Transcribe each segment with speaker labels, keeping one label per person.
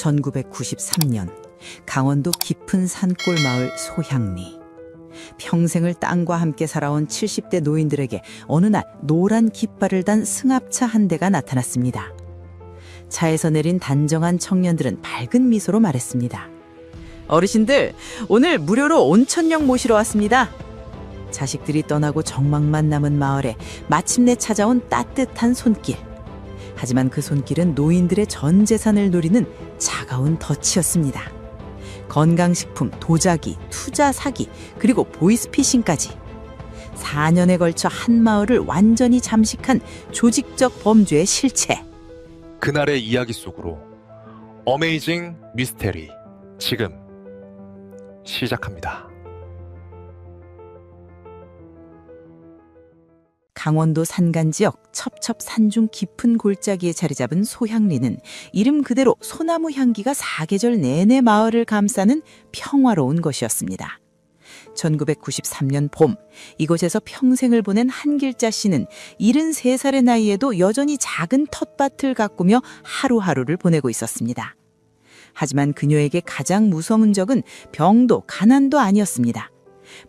Speaker 1: 1993년 강원도 깊은 산골 마을 소향리. 평생을 땅과 함께 살아온 70대 노인들에게 어느 날 노란 깃발을 단 승합차 한 대가 나타났습니다. 차에서 내린 단정한 청년들은 밝은 미소로 말했습니다. 어르신들, 오늘 무료로 온천역 모시러 왔습니다. 자식들이 떠나고 적막만 남은 마을에 마침내 찾아온 따뜻한 손길. 하지만 그 손길은 노인들의 전 재산을 노리는 차가운 덫이었습니다. 건강식품, 도자기, 투자 사기, 그리고 보이스피싱까지 4년에 걸쳐 한 마을을 완전히 잠식한 조직적 범죄의 실체.
Speaker 2: 그날의 이야기 속으로 어메이징 미스테리 지금 시작합니다.
Speaker 1: 강원도 산간지역 첩첩산중 깊은 골짜기에 자리 잡은 소향리는 이름 그대로 소나무 향기가 사계절 내내 마을을 감싸는 평화로운 것이었습니다. 1993년 봄, 이곳에서 평생을 보낸 한길자 씨는 73살의 나이에도 여전히 작은 텃밭을 가꾸며 하루하루를 보내고 있었습니다. 하지만 그녀에게 가장 무서운 적은 병도 가난도 아니었습니다.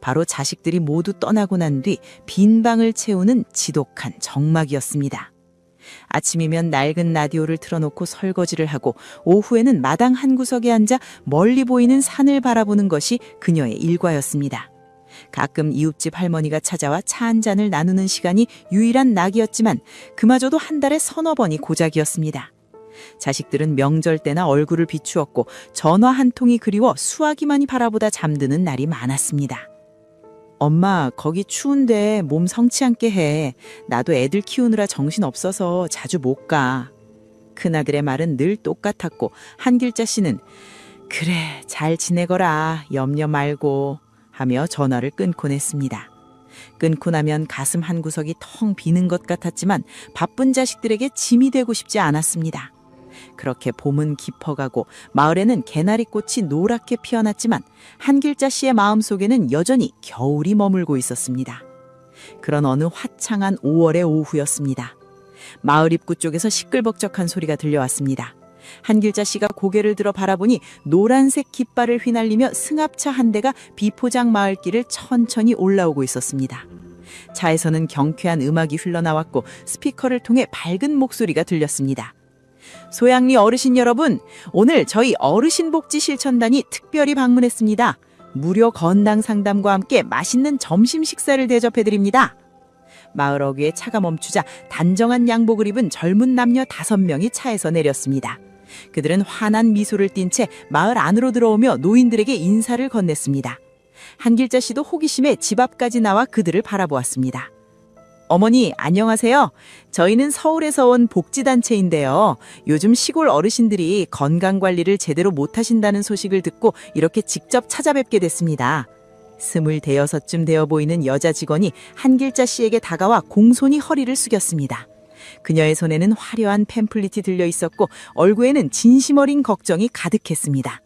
Speaker 1: 바로 자식들이 모두 떠나고 난 뒤 빈 방을 채우는 지독한 정막이었습니다. 아침이면 낡은 라디오를 틀어놓고 설거지를 하고 오후에는 마당 한 구석에 앉아 멀리 보이는 산을 바라보는 것이 그녀의 일과였습니다. 가끔 이웃집 할머니가 찾아와 차 한 잔을 나누는 시간이 유일한 낙이었지만 그마저도 한 달에 서너 번이 고작이었습니다. 자식들은 명절 때나 얼굴을 비추었고 전화 한 통이 그리워 수화기만이 바라보다 잠드는 날이 많았습니다. 엄마, 거기 추운데 몸 성치 않게 해. 나도 애들 키우느라 정신없어서 자주 못 가. 큰아들의 말은 늘 똑같았고 한길자 씨는 그래, 잘 지내거라. 염려 말고 하며 전화를 끊곤 했습니다. 끊고 나면 가슴 한 구석이 텅 비는 것 같았지만 바쁜 자식들에게 짐이 되고 싶지 않았습니다. 그렇게 봄은 깊어가고 마을에는 개나리꽃이 노랗게 피어났지만 한길자 씨의 마음속에는 여전히 겨울이 머물고 있었습니다. 그런 어느 화창한 5월의 오후였습니다. 마을 입구 쪽에서 시끌벅적한 소리가 들려왔습니다. 한길자 씨가 고개를 들어 바라보니 노란색 깃발을 휘날리며 승합차 한 대가 비포장 마을길을 천천히 올라오고 있었습니다. 차에서는 경쾌한 음악이 흘러나왔고 스피커를 통해 밝은 목소리가 들렸습니다. 소향리 어르신 여러분, 오늘 저희 어르신복지 실천단이 특별히 방문했습니다. 무료 건강 상담과 함께 맛있는 점심 식사를 대접해드립니다. 마을 어귀에 차가 멈추자 단정한 양복을 입은 젊은 남녀 5명이 차에서 내렸습니다. 그들은 환한 미소를 띤 채 마을 안으로 들어오며 노인들에게 인사를 건넸습니다. 한길자 씨도 호기심에 집 앞까지 나와 그들을 바라보았습니다. 어머니, 안녕하세요. 저희는 서울에서 온 복지단체인데요. 요즘 시골 어르신들이 건강관리를 제대로 못하신다는 소식을 듣고 이렇게 직접 찾아뵙게 됐습니다. 26쯤 되어 보이는 여자 직원이 한길자 씨에게 다가와 공손히 허리를 숙였습니다. 그녀의 손에는 화려한 팸플릿이 들려 있었고 얼굴에는 진심 어린 걱정이 가득했습니다.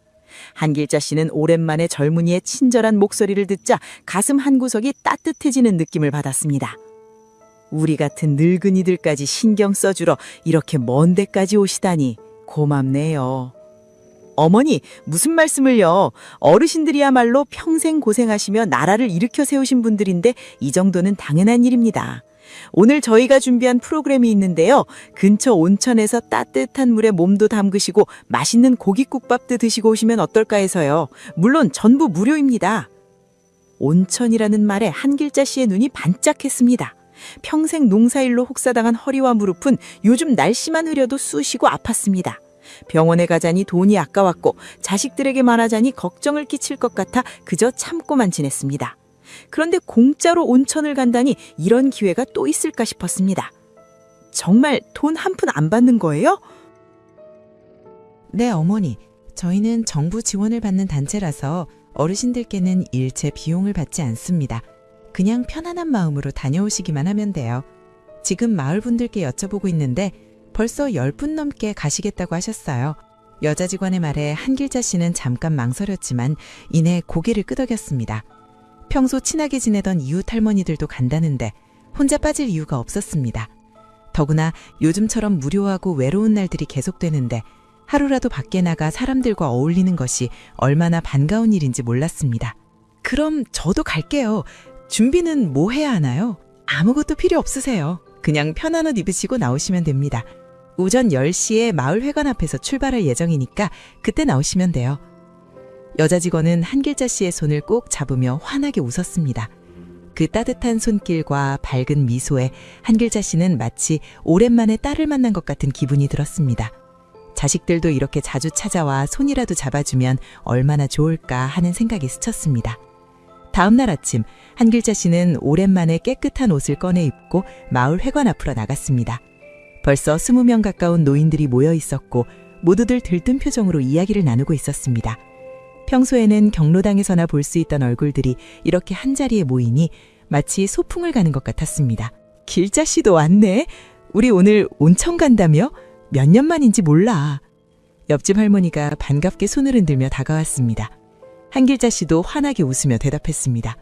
Speaker 1: 한길자 씨는 오랜만에 젊은이의 친절한 목소리를 듣자 가슴 한구석이 따뜻해지는 느낌을 받았습니다. 우리 같은 늙은이들까지 신경 써주러 이렇게 먼 데까지 오시다니 고맙네요. 어머니, 무슨 말씀을요. 어르신들이야말로 평생 고생하시며 나라를 일으켜 세우신 분들인데 이 정도는 당연한 일입니다. 오늘 저희가 준비한 프로그램이 있는데요. 근처 온천에서 따뜻한 물에 몸도 담그시고 맛있는 고깃국밥도 드시고 오시면 어떨까 해서요. 물론 전부 무료입니다. 온천이라는 말에 한길자 씨의 눈이 반짝했습니다. 평생 농사일로 혹사당한 허리와 무릎은 요즘 날씨만 흐려도 쑤시고 아팠습니다. 병원에 가자니 돈이 아까웠고 자식들에게 말하자니 걱정을 끼칠 것 같아 그저 참고만 지냈습니다. 그런데 공짜로 온천을 간다니 이런 기회가 또 있을까 싶었습니다. 정말 돈 한 푼 안 받는 거예요?
Speaker 3: 네, 어머니. 저희는 정부 지원을 받는 단체라서 어르신들께는 일체 비용을 받지 않습니다. 그냥 편안한 마음으로 다녀오시기만 하면 돼요. 지금 마을 분들께 여쭤보고 있는데 벌써 10분 넘게 가시겠다고 하셨어요. 여자 직원의 말에 한길자 씨는 잠깐 망설였지만 이내 고개를 끄덕였습니다. 평소 친하게 지내던 이웃 할머니들도 간다는데 혼자 빠질 이유가 없었습니다. 더구나 요즘처럼 무료하고 외로운 날들이 계속되는데 하루라도 밖에 나가 사람들과 어울리는 것이 얼마나 반가운 일인지 몰랐습니다. 그럼 저도 갈게요. 준비는 뭐 해야 하나요? 아무것도 필요 없으세요. 그냥 편한 옷 입으시고 나오시면 됩니다. 오전 10시에 마을회관 앞에서 출발할 예정이니까 그때 나오시면 돼요. 여자 직원은 한길자 씨의 손을 꼭 잡으며 환하게 웃었습니다. 그 따뜻한 손길과 밝은 미소에 한길자 씨는 마치 오랜만에 딸을 만난 것 같은 기분이 들었습니다. 자식들도 이렇게 자주 찾아와 손이라도 잡아주면 얼마나 좋을까 하는 생각이 스쳤습니다. 다음 날 아침 한길자 씨는 오랜만에 깨끗한 옷을 꺼내 입고 마을 회관 앞으로 나갔습니다. 벌써 20명 가까운 노인들이 모여 있었고 모두들 들뜬 표정으로 이야기를 나누고 있었습니다. 평소에는 경로당에서나 볼 수 있던 얼굴들이 이렇게 한자리에 모이니 마치 소풍을 가는 것 같았습니다. 길자 씨도 왔네. 우리 오늘 온천 간다며? 몇 년 만인지 몰라. 옆집 할머니가 반갑게 손을 흔들며 다가왔습니다. 한길자 씨도 환하게 웃으며 대답했습니다.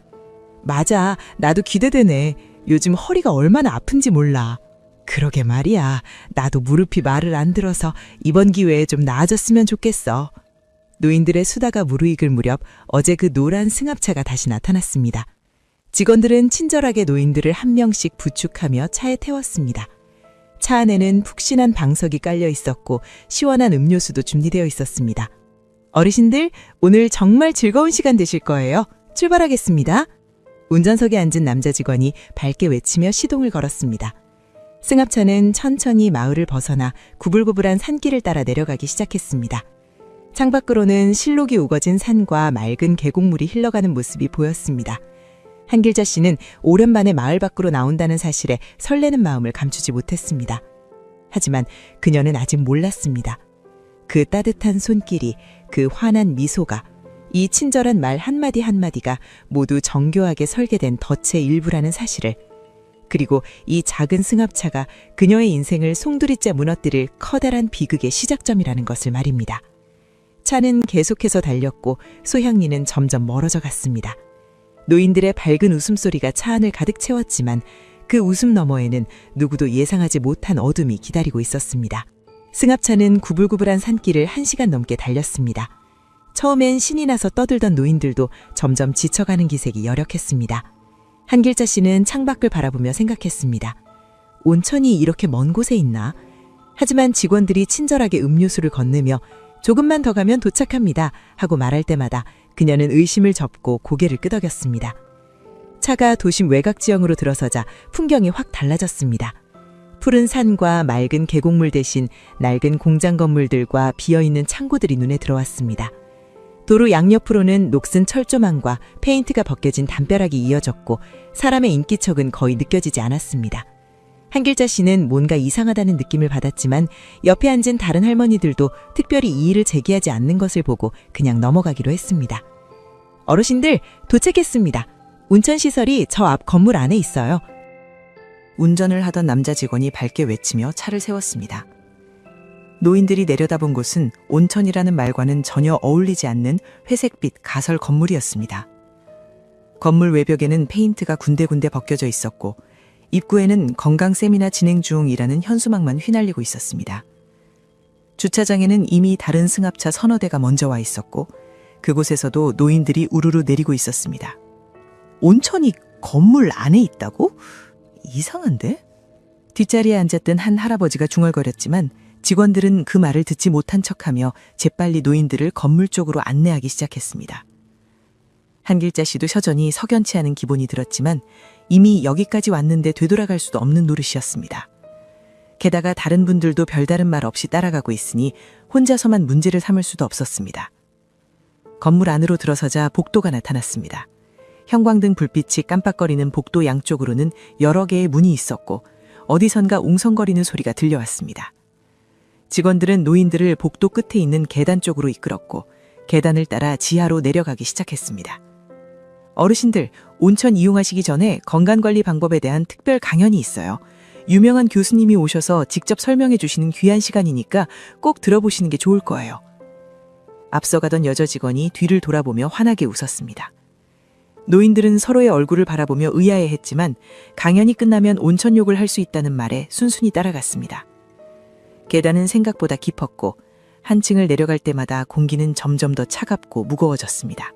Speaker 3: 맞아, 나도 기대되네. 요즘 허리가 얼마나 아픈지 몰라. 그러게 말이야. 나도 무릎이 말을 안 들어서 이번 기회에 좀 나아졌으면 좋겠어. 노인들의 수다가 무르익을 무렵 어제 그 노란 승합차가 다시 나타났습니다. 직원들은 친절하게 노인들을 한 명씩 부축하며 차에 태웠습니다. 차 안에는 푹신한 방석이 깔려 있었고 시원한 음료수도 준비되어 있었습니다. 어르신들, 오늘 정말 즐거운 시간 되실 거예요. 출발하겠습니다. 운전석에 앉은 남자 직원이 밝게 외치며 시동을 걸었습니다. 승합차는 천천히 마을을 벗어나 구불구불한 산길을 따라 내려가기 시작했습니다. 창밖으로는 실록이 우거진 산과 맑은 계곡물이 흘러가는 모습이 보였습니다. 한길자 씨는 오랜만에 마을 밖으로 나온다는 사실에 설레는 마음을 감추지 못했습니다. 하지만 그녀는 아직 몰랐습니다. 그 따뜻한 손길이, 그 환한 미소가, 이 친절한 말 한마디 한마디가 모두 정교하게 설계된 덫의 일부라는 사실을, 그리고 이 작은 승합차가 그녀의 인생을 송두리째 무너뜨릴 커다란 비극의 시작점이라는 것을 말입니다. 차는 계속해서 달렸고 소향리는 점점 멀어져 갔습니다. 노인들의 밝은 웃음소리가 차 안을 가득 채웠지만 그 웃음 너머에는 누구도 예상하지 못한 어둠이 기다리고 있었습니다. 승합차는 구불구불한 산길을 1시간 넘게 달렸습니다. 처음엔 신이 나서 떠들던 노인들도 점점 지쳐가는 기색이 역력했습니다. 한길자 씨는 창밖을 바라보며 생각했습니다. 온천이 이렇게 먼 곳에 있나? 하지만 직원들이 친절하게 음료수를 건네며 조금만 더 가면 도착합니다 하고 말할 때마다 그녀는 의심을 접고 고개를 끄덕였습니다. 차가 도심 외곽 지형으로 들어서자 풍경이 확 달라졌습니다. 푸른 산과 맑은 계곡물 대신 낡은 공장 건물들과 비어있는 창고들이 눈에 들어왔습니다. 도로 양옆으로는 녹슨 철조망과 페인트가 벗겨진 담벼락이 이어졌고 사람의 인기척은 거의 느껴지지 않았습니다. 한길자 씨는 뭔가 이상하다는 느낌을 받았지만 옆에 앉은 다른 할머니들도 특별히 이의를 제기하지 않는 것을 보고 그냥 넘어가기로 했습니다. 어르신들, 도착했습니다. 온천시설이 저 앞 건물 안에 있어요. 운전을 하던 남자 직원이 밝게 외치며 차를 세웠습니다. 노인들이 내려다본 곳은 온천이라는 말과는 전혀 어울리지 않는 회색빛 가설 건물이었습니다. 건물 외벽에는 페인트가 군데군데 벗겨져 있었고 입구에는 건강 세미나 진행 중이라는 현수막만 휘날리고 있었습니다. 주차장에는 이미 다른 승합차 서너 대가 먼저 와 있었고 그곳에서도 노인들이 우르르 내리고 있었습니다. 온천이 건물 안에 있다고? 이상한데? 뒷자리에 앉았던 한 할아버지가 중얼거렸지만 직원들은 그 말을 듣지 못한 척하며 재빨리 노인들을 건물 쪽으로 안내하기 시작했습니다. 한길자 씨도 여전히 석연치 않은 기분이 들었지만 이미 여기까지 왔는데 되돌아갈 수도 없는 노릇이었습니다. 게다가 다른 분들도 별다른 말 없이 따라가고 있으니 혼자서만 문제를 삼을 수도 없었습니다. 건물 안으로 들어서자 복도가 나타났습니다. 형광등 불빛이 깜빡거리는 복도 양쪽으로는 여러 개의 문이 있었고 어디선가 웅성거리는 소리가 들려왔습니다. 직원들은 노인들을 복도 끝에 있는 계단 쪽으로 이끌었고 계단을 따라 지하로 내려가기 시작했습니다. 어르신들, 온천 이용하시기 전에 건강관리 방법에 대한 특별 강연이 있어요. 유명한 교수님이 오셔서 직접 설명해 주시는 귀한 시간이니까 꼭 들어보시는 게 좋을 거예요. 앞서가던 여자 직원이 뒤를 돌아보며 환하게 웃었습니다. 노인들은 서로의 얼굴을 바라보며 의아해했지만 강연이 끝나면 온천욕을 할 수 있다는 말에 순순히 따라갔습니다. 계단은 생각보다 깊었고
Speaker 1: 한 층을 내려갈 때마다 공기는 점점 더 차갑고 무거워졌습니다.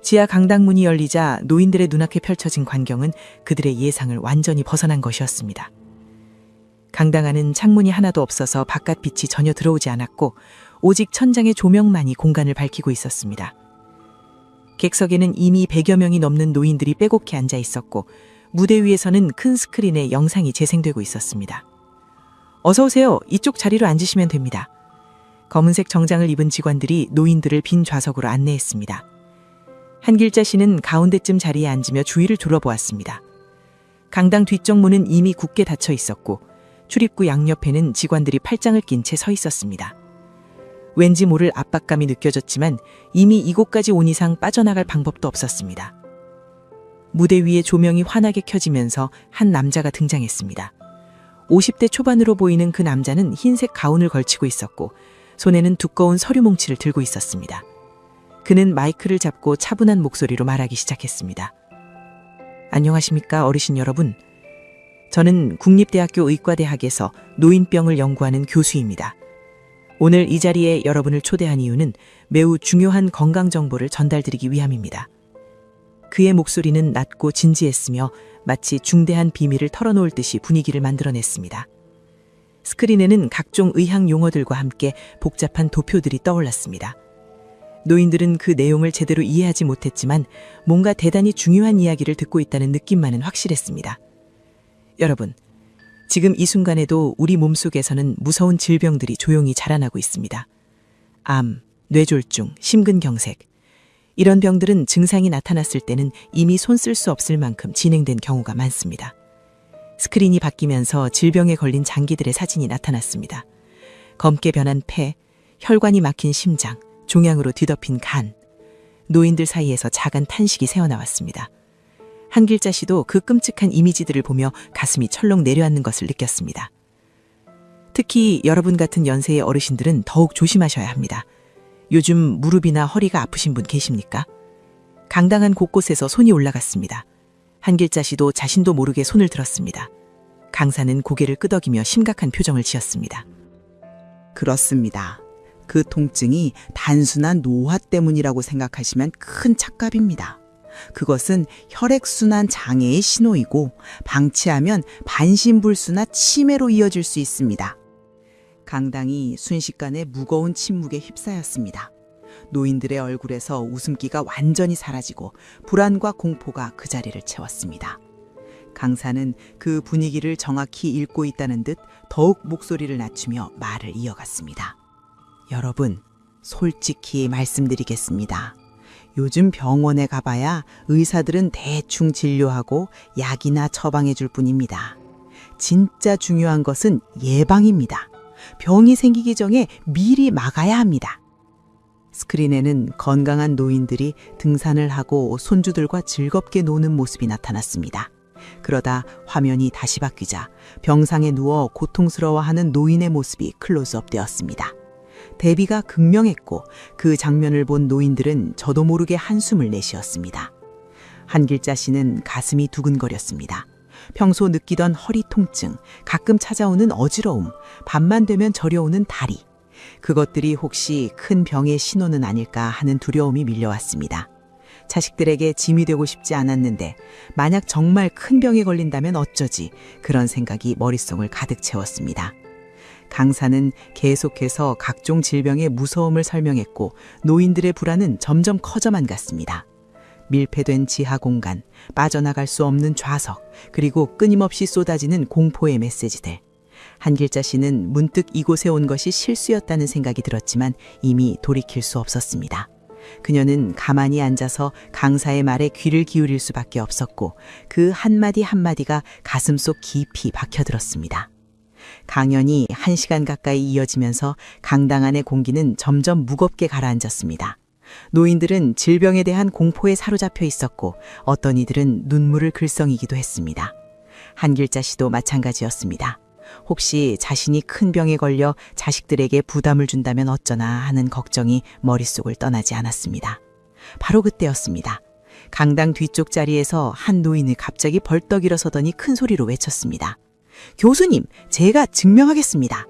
Speaker 1: 지하 강당문이 열리자 노인들의 눈앞에 펼쳐진 광경은 그들의 예상을 완전히 벗어난 것이었습니다. 강당 안은 창문이 하나도 없어서 바깥 빛이 전혀 들어오지 않았고 오직 천장의 조명만이 공간을 밝히고 있었습니다. 객석에는 이미 100여 명이 넘는 노인들이 빼곡히 앉아 있었고 무대 위에서는 큰 스크린에 영상이 재생되고 있었습니다. 어서 오세요. 이쪽 자리로 앉으시면 됩니다. 검은색 정장을 입은 직원들이 노인들을 빈 좌석으로 안내했습니다. 한길자 씨는 가운데쯤 자리에 앉으며 주위를 둘러보았습니다. 강당 뒤쪽 문은 이미 굳게 닫혀 있었고 출입구 양옆에는 직원들이 팔짱을 낀 채 서 있었습니다. 왠지 모를 압박감이 느껴졌지만 이미 이곳까지 온 이상 빠져나갈 방법도 없었습니다. 무대 위에 조명이 환하게 켜지면서 한 남자가 등장했습니다. 50대 초반으로 보이는 그 남자는 흰색 가운을 걸치고 있었고 손에는 두꺼운 서류 뭉치를 들고 있었습니다. 그는 마이크를 잡고 차분한 목소리로 말하기 시작했습니다. 안녕하십니까 어르신 여러분. 저는 국립대학교 의과대학에서 노인병을 연구하는 교수입니다. 오늘 이 자리에 여러분을 초대한 이유는 매우 중요한 건강 정보를 전달드리기 위함입니다. 그의 목소리는 낮고 진지했으며 마치 중대한 비밀을 털어놓을 듯이 분위기를 만들어냈습니다. 스크린에는 각종 의학 용어들과 함께 복잡한 도표들이 떠올랐습니다. 노인들은 그 내용을 제대로 이해하지 못했지만 뭔가 대단히 중요한 이야기를 듣고 있다는 느낌만은 확실했습니다. 여러분, 지금 이 순간에도 우리 몸속에서는 무서운 질병들이 조용히 자라나고 있습니다. 암, 뇌졸중, 심근경색. 이런 병들은 증상이 나타났을 때는 이미 손 쓸 수 없을 만큼 진행된 경우가 많습니다. 스크린이 바뀌면서 질병에 걸린 장기들의 사진이 나타났습니다. 검게 변한 폐, 혈관이 막힌 심장, 종양으로 뒤덮인 간. 노인들 사이에서 작은 탄식이 새어나왔습니다. 한길자 씨도 그 끔찍한 이미지들을 보며 가슴이 철렁 내려앉는 것을 느꼈습니다. 특히 여러분 같은 연세의 어르신들은 더욱 조심하셔야 합니다. 요즘 무릎이나 허리가 아프신 분 계십니까? 강당한 곳곳에서 손이 올라갔습니다. 한길자 씨도 자신도 모르게 손을 들었습니다. 강사는 고개를 끄덕이며 심각한 표정을 지었습니다.
Speaker 4: 그렇습니다. 그 통증이 단순한 노화 때문이라고 생각하시면 큰 착각입니다. 그것은 혈액순환 장애의 신호이고 방치하면 반신불수나 치매로 이어질 수 있습니다. 강당이 순식간에 무거운 침묵에 휩싸였습니다. 노인들의 얼굴에서 웃음기가 완전히 사라지고 불안과 공포가 그 자리를 채웠습니다. 강사는 그 분위기를 정확히 읽고 있다는 듯 더욱 목소리를 낮추며 말을 이어갔습니다. 여러분, 솔직히 말씀드리겠습니다. 요즘 병원에 가봐야 의사들은 대충 진료하고 약이나 처방해 줄 뿐입니다. 진짜 중요한 것은 예방입니다. 병이 생기기 전에 미리 막아야 합니다. 스크린에는 건강한 노인들이 등산을 하고 손주들과 즐겁게 노는 모습이 나타났습니다. 그러다 화면이 다시 바뀌자 병상에 누워 고통스러워하는 노인의 모습이 클로즈업 되었습니다. 대비가 극명했고 그 장면을 본 노인들은 저도 모르게 한숨을 내쉬었습니다. 한길자 씨는 가슴이 두근거렸습니다. 평소 느끼던 허리 통증, 가끔 찾아오는 어지러움, 밤만 되면 저려오는 다리. 그것들이 혹시 큰 병의 신호는 아닐까 하는 두려움이 밀려왔습니다. 자식들에게 짐이 되고 싶지 않았는데 만약 정말 큰 병에 걸린다면 어쩌지, 그런 생각이 머릿속을 가득 채웠습니다. 강사는 계속해서 각종 질병의 무서움을 설명했고 노인들의 불안은 점점 커져만 갔습니다. 밀폐된 지하 공간, 빠져나갈 수 없는 좌석, 그리고 끊임없이 쏟아지는 공포의 메시지들. 한길자 씨는 문득 이곳에 온 것이 실수였다는 생각이 들었지만 이미 돌이킬 수 없었습니다. 그녀는 가만히 앉아서 강사의 말에 귀를 기울일 수밖에 없었고 그 한마디 한마디가 가슴속 깊이 박혀들었습니다. 강연이 1시간 가까이 이어지면서 강당 안의 공기는 점점 무겁게 가라앉았습니다. 노인들은 질병에 대한 공포에 사로잡혀 있었고 어떤 이들은 눈물을 글썽이기도 했습니다. 한길자 씨도 마찬가지였습니다. 혹시 자신이 큰 병에 걸려 자식들에게 부담을 준다면 어쩌나 하는 걱정이 머릿속을 떠나지 않았습니다. 바로 그때였습니다. 강당 뒤쪽 자리에서 한 노인이 갑자기 벌떡 일어서더니 큰 소리로 외쳤습니다. 교수님, 제가 증명하겠습니다.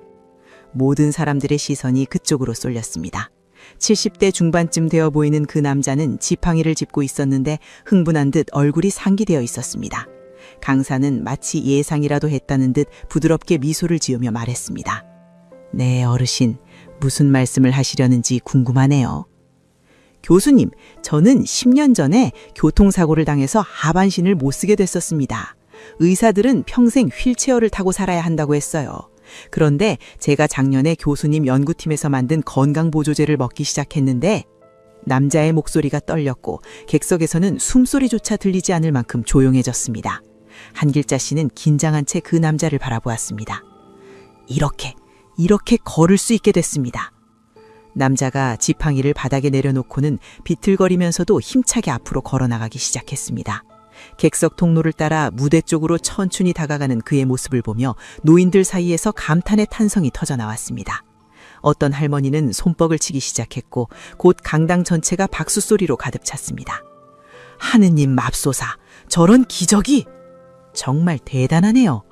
Speaker 4: 모든 사람들의 시선이 그쪽으로 쏠렸습니다. 70대 중반쯤 되어 보이는 그 남자는 지팡이를 짚고 있었는데 흥분한 듯 얼굴이 상기되어 있었습니다. 강사는 마치 예상이라도 했다는 듯 부드럽게 미소를 지으며 말했습니다. 네, 어르신, 무슨 말씀을 하시려는지 궁금하네요. 교수님, 저는 10년 전에 교통사고를 당해서 하반신을 못 쓰게 됐었습니다. 의사들은 평생 휠체어를 타고 살아야 한다고 했어요. 그런데 제가 작년에 교수님 연구팀에서 만든 건강보조제를 먹기 시작했는데 남자의 목소리가 떨렸고 객석에서는 숨소리조차 들리지 않을 만큼 조용해졌습니다. 한길자 씨는 긴장한 채 그 남자를 바라보았습니다. 이렇게 걸을 수 있게 됐습니다. 남자가 지팡이를 바닥에 내려놓고는 비틀거리면서도 힘차게 앞으로 걸어나가기 시작했습니다. 객석 통로를 따라 무대 쪽으로 천천히 다가가는 그의 모습을 보며 노인들 사이에서 감탄의 탄성이 터져나왔습니다. 어떤 할머니는 손뼉을 치기 시작했고 곧 강당 전체가 박수 소리로 가득 찼습니다. 하느님 맙소사, 저런 기적이! 정말 대단하네요.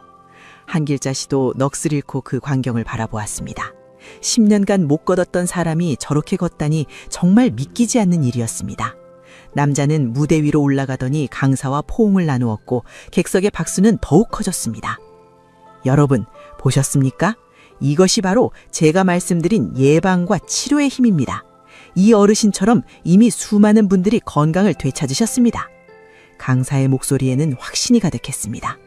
Speaker 4: 한길자 씨도 넋을 잃고 그 광경을 바라보았습니다. 10년간 못 걷었던 사람이 저렇게 걷다니 정말 믿기지 않는 일이었습니다. 남자는 무대 위로 올라가더니 강사와 포옹을 나누었고 객석의 박수는 더욱 커졌습니다. 여러분, 보셨습니까? 이것이 바로 제가 말씀드린 예방과 치료의 힘입니다. 이 어르신처럼 이미 수많은 분들이 건강을 되찾으셨습니다. 강사의 목소리에는 확신이 가득했습니다.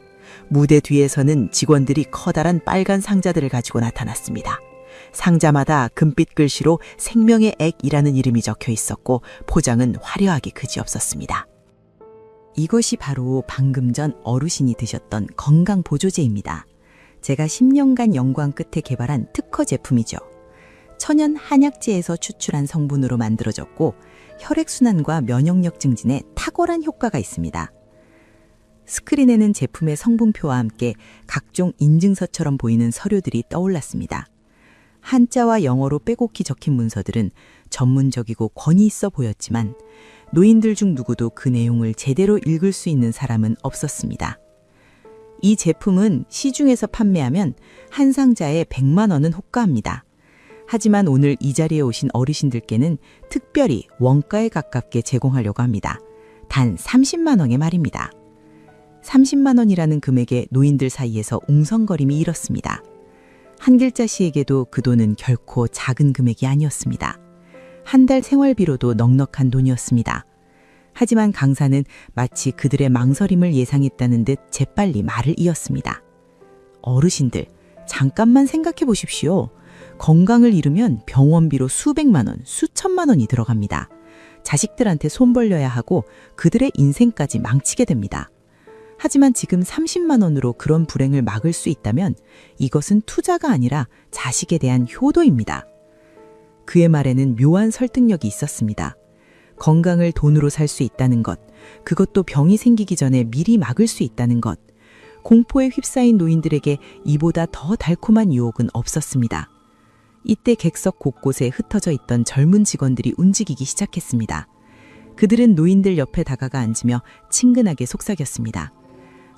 Speaker 4: 무대 뒤에서는 직원들이 커다란 빨간 상자들을 가지고 나타났습니다. 상자마다 금빛 글씨로 생명의 액이라는 이름이 적혀 있었고 포장은 화려하기 그지없었습니다.
Speaker 3: 이것이 바로 방금 전 어르신이 드셨던 건강보조제입니다. 제가 10년간 연구한 끝에 개발한 특허 제품이죠. 천연 한약재에서 추출한 성분으로 만들어졌고 혈액순환과 면역력 증진에 탁월한 효과가 있습니다. 스크린에는 제품의 성분표와 함께 각종 인증서처럼 보이는 서류들이 떠올랐습니다. 한자와 영어로 빼곡히 적힌 문서들은 전문적이고 권위 있어 보였지만 노인들 중 누구도 그 내용을 제대로 읽을 수 있는 사람은 없었습니다. 이 제품은 시중에서 판매하면 한 상자에 100만 원은 호가합니다. 하지만 오늘 이 자리에 오신 어르신들께는 특별히 원가에 가깝게 제공하려고 합니다. 단 30만 원의 말입니다. 30만 원이라는 금액에 노인들 사이에서 웅성거림이 일었습니다. 한길자 씨에게도 그 돈은 결코 작은 금액이 아니었습니다. 한 달 생활비로도 넉넉한 돈이었습니다. 하지만 강사는 마치 그들의 망설임을 예상했다는 듯 재빨리 말을 이었습니다. 어르신들, 잠깐만 생각해 보십시오. 건강을 잃으면 병원비로 수백만 원, 수천만 원이 들어갑니다. 자식들한테 손 벌려야 하고 그들의 인생까지 망치게 됩니다. 하지만 지금 30만 원으로 그런 불행을 막을 수 있다면 이것은 투자가 아니라 자식에 대한 효도입니다. 그의 말에는 묘한 설득력이 있었습니다. 건강을 돈으로 살 수 있다는 것, 그것도 병이 생기기 전에 미리 막을 수 있다는 것, 공포에 휩싸인 노인들에게 이보다 더 달콤한 유혹은 없었습니다. 이때 객석 곳곳에 흩어져 있던 젊은 직원들이 움직이기 시작했습니다. 그들은 노인들 옆에 다가가 앉으며 친근하게 속삭였습니다.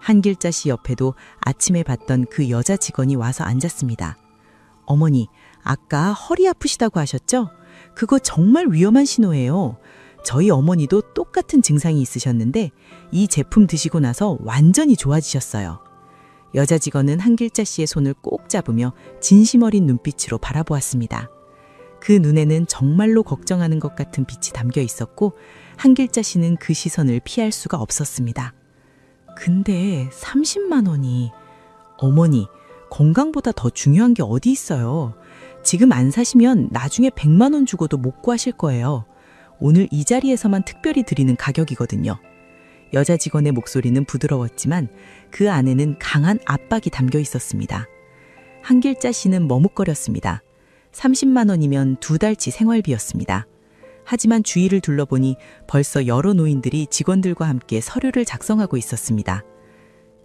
Speaker 3: 한길자 씨 옆에도 아침에 봤던 그 여자 직원이 와서 앉았습니다. 어머니, 아까 허리 아프시다고 하셨죠? 그거 정말 위험한 신호예요. 저희 어머니도 똑같은 증상이 있으셨는데 이 제품 드시고 나서 완전히 좋아지셨어요. 여자 직원은 한길자 씨의 손을 꼭 잡으며 진심 어린 눈빛으로 바라보았습니다. 그 눈에는 정말로 걱정하는 것 같은 빛이 담겨 있었고 한길자 씨는 그 시선을 피할 수가 없었습니다. 근데 30만 원이... 어머니, 건강보다 더 중요한 게 어디 있어요. 지금 안 사시면 나중에 100만 원 주고도 못 구하실 거예요. 오늘 이 자리에서만 특별히 드리는 가격이거든요. 여자 직원의 목소리는 부드러웠지만 그 안에는 강한 압박이 담겨 있었습니다. 한길자 씨는 머뭇거렸습니다. 30만 원이면 2달치 생활비였습니다. 하지만 주위를 둘러보니 벌써 여러 노인들이 직원들과 함께 서류를 작성하고 있었습니다.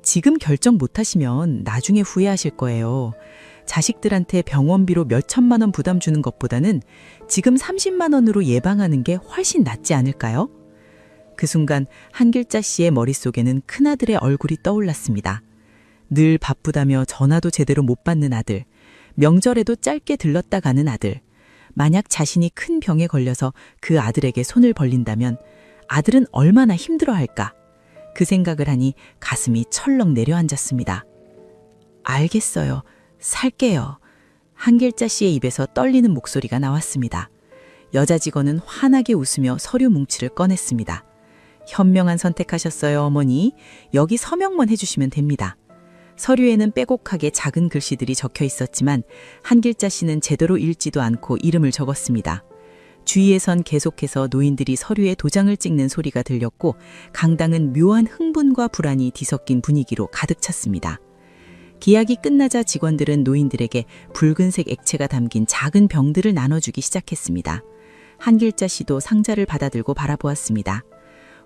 Speaker 3: 지금 결정 못하시면 나중에 후회하실 거예요. 자식들한테 병원비로 몇 천만 원 부담 주는 것보다는 지금 30만 원으로 예방하는 게 훨씬 낫지 않을까요? 그 순간 한길자 씨의 머릿속에는 큰아들의 얼굴이 떠올랐습니다. 늘 바쁘다며 전화도 제대로 못 받는 아들,
Speaker 1: 명절에도 짧게 들렀다 가는 아들. 만약 자신이 큰 병에 걸려서 그 아들에게 손을 벌린다면 아들은 얼마나 힘들어할까? 그 생각을 하니 가슴이 철렁 내려앉았습니다. 알겠어요. 살게요. 한길자 씨의 입에서 떨리는 목소리가 나왔습니다. 여자 직원은 환하게 웃으며 서류 뭉치를 꺼냈습니다. 현명한 선택하셨어요, 어머니. 여기 서명만 해주시면 됩니다. 서류에는 빼곡하게 작은 글씨들이 적혀 있었지만 한길자 씨는 제대로 읽지도 않고 이름을 적었습니다. 주위에선 계속해서 노인들이 서류에 도장을 찍는 소리가 들렸고 강당은 묘한 흥분과 불안이 뒤섞인 분위기로 가득 찼습니다. 기약이 끝나자 직원들은 노인들에게 붉은색 액체가 담긴 작은 병들을 나눠주기 시작했습니다. 한길자 씨도 상자를 받아들고 바라보았습니다.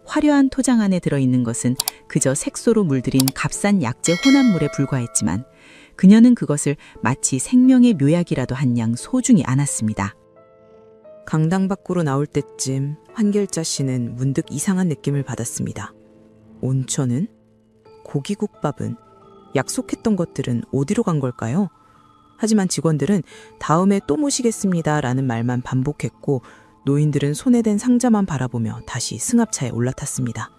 Speaker 1: 화려한 토장 안에 들어있는 것은 그저 색소로 물들인 값싼 약재 혼합물에 불과했지만 그녀는 그것을 마치 생명의 묘약이라도 한 양 소중히 안았습니다.
Speaker 3: 강당 밖으로 나올 때쯤 한길자 씨는 문득 이상한 느낌을 받았습니다. 온천은? 고기국밥은? 약속했던 것들은 어디로 간 걸까요? 하지만 직원들은 다음에 또 모시겠습니다라는 말만 반복했고 노인들은 손에 댄 상자만 바라보며 다시 승합차에 올라탔습니다.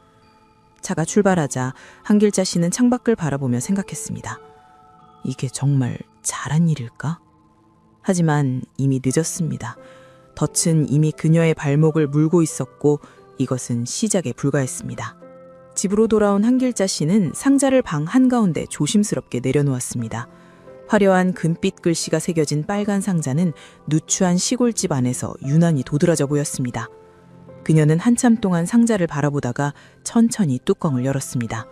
Speaker 3: 차가 출발하자 한길자 씨는 창밖을 바라보며 생각했습니다. 이게 정말 잘한 일일까? 하지만 이미 늦었습니다. 덫은 이미 그녀의 발목을 물고 있었고 이것은 시작에 불과했습니다. 집으로 돌아온 한길자 씨는 상자를 방 한가운데 조심스럽게 내려놓았습니다. 화려한 금빛 글씨가 새겨진 빨간 상자는 누추한 시골집 안에서 유난히 도드라져 보였습니다. 그녀는 한참 동안 상자를 바라보다가 천천히 뚜껑을 열었습니다.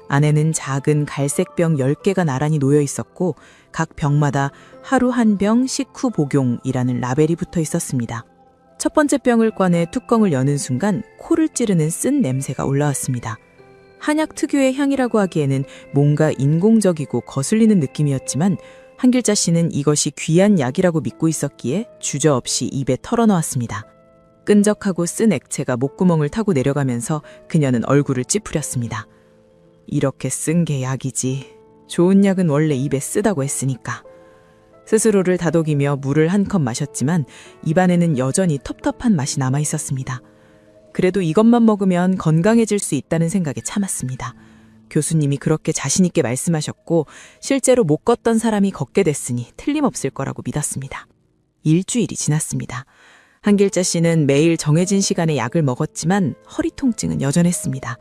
Speaker 3: 안에는 작은 갈색 병 10개가 나란히 놓여 있었고 각 병마다 하루 한 병 식후 복용이라는 라벨이 붙어 있었습니다. 첫 번째 병을 꺼내 뚜껑을 여는 순간 코를 찌르는 쓴 냄새가 올라왔습니다. 한약 특유의 향이라고 하기에는 뭔가 인공적이고 거슬리는 느낌이었지만 한길자 씨는 이것이 귀한 약이라고 믿고 있었기에 주저없이 입에 털어넣었습니다. 끈적하고 쓴 액체가 목구멍을 타고 내려가면서 그녀는 얼굴을 찌푸렸습니다. 이렇게 쓴 게 약이지. 좋은 약은 원래 입에 쓰다고 했으니까. 스스로를 다독이며 물을 한 컵 마셨지만 입안에는 여전히 텁텁한 맛이 남아 있었습니다. 그래도 이것만 먹으면 건강해질 수 있다는 생각에 참았습니다. 교수님이 그렇게 자신 있게 말씀하셨고 실제로 못 걷던 사람이 걷게 됐으니 틀림없을 거라고 믿었습니다. 일주일이 지났습니다. 한길자 씨는 매일 정해진 시간에 약을 먹었지만 허리 통증은 여전했습니다.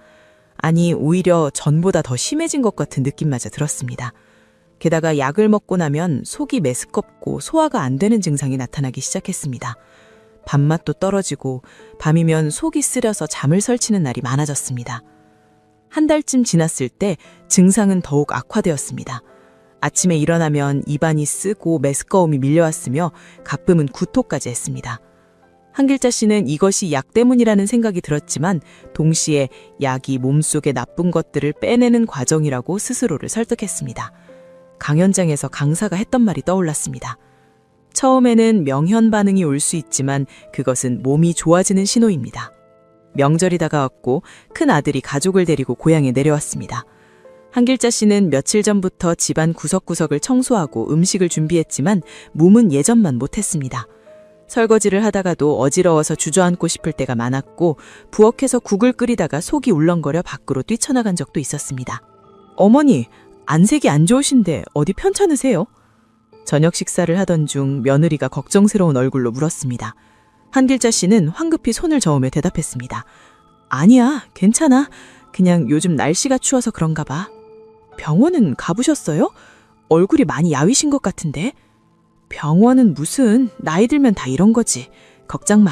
Speaker 3: 아니, 오히려 전보다 더 심해진 것 같은 느낌마저 들었습니다. 게다가 약을 먹고 나면 속이 메스껍고 소화가 안 되는 증상이 나타나기 시작했습니다. 밥맛도 떨어지고 밤이면 속이 쓰려서 잠을 설치는 날이 많아졌습니다. 한 달쯤 지났을 때 증상은 더욱 악화되었습니다. 아침에 일어나면 입안이 쓰고 메스꺼움이 밀려왔으며 가끔은 구토까지 했습니다. 한길자 씨는 이것이 약 때문이라는 생각이 들었지만 동시에 약이 몸속의 나쁜 것들을 빼내는 과정이라고 스스로를 설득했습니다. 강연장에서 강사가 했던 말이 떠올랐습니다. 처음에는 명현 반응이 올 수 있지만 그것은 몸이 좋아지는 신호입니다. 명절이 다가왔고 큰 아들이 가족을 데리고 고향에 내려왔습니다. 한길자 씨는 며칠 전부터 집안 구석구석을 청소하고 음식을 준비했지만 몸은 예전만 못했습니다. 설거지를 하다가도 어지러워서 주저앉고 싶을 때가 많았고 부엌에서 국을 끓이다가 속이 울렁거려 밖으로 뛰쳐나간 적도 있었습니다. 어머니, 안색이 안 좋으신데 어디 편찮으세요? 저녁 식사를 하던 중 며느리가 걱정스러운 얼굴로 물었습니다. 한길자 씨는 황급히 손을 저으며 대답했습니다. 아니야, 괜찮아. 그냥 요즘 날씨가 추워서 그런가 봐. 병원은 가보셨어요? 얼굴이 많이 야위신 것 같은데. 병원은 무슨, 나이 들면 다 이런 거지. 걱정 마.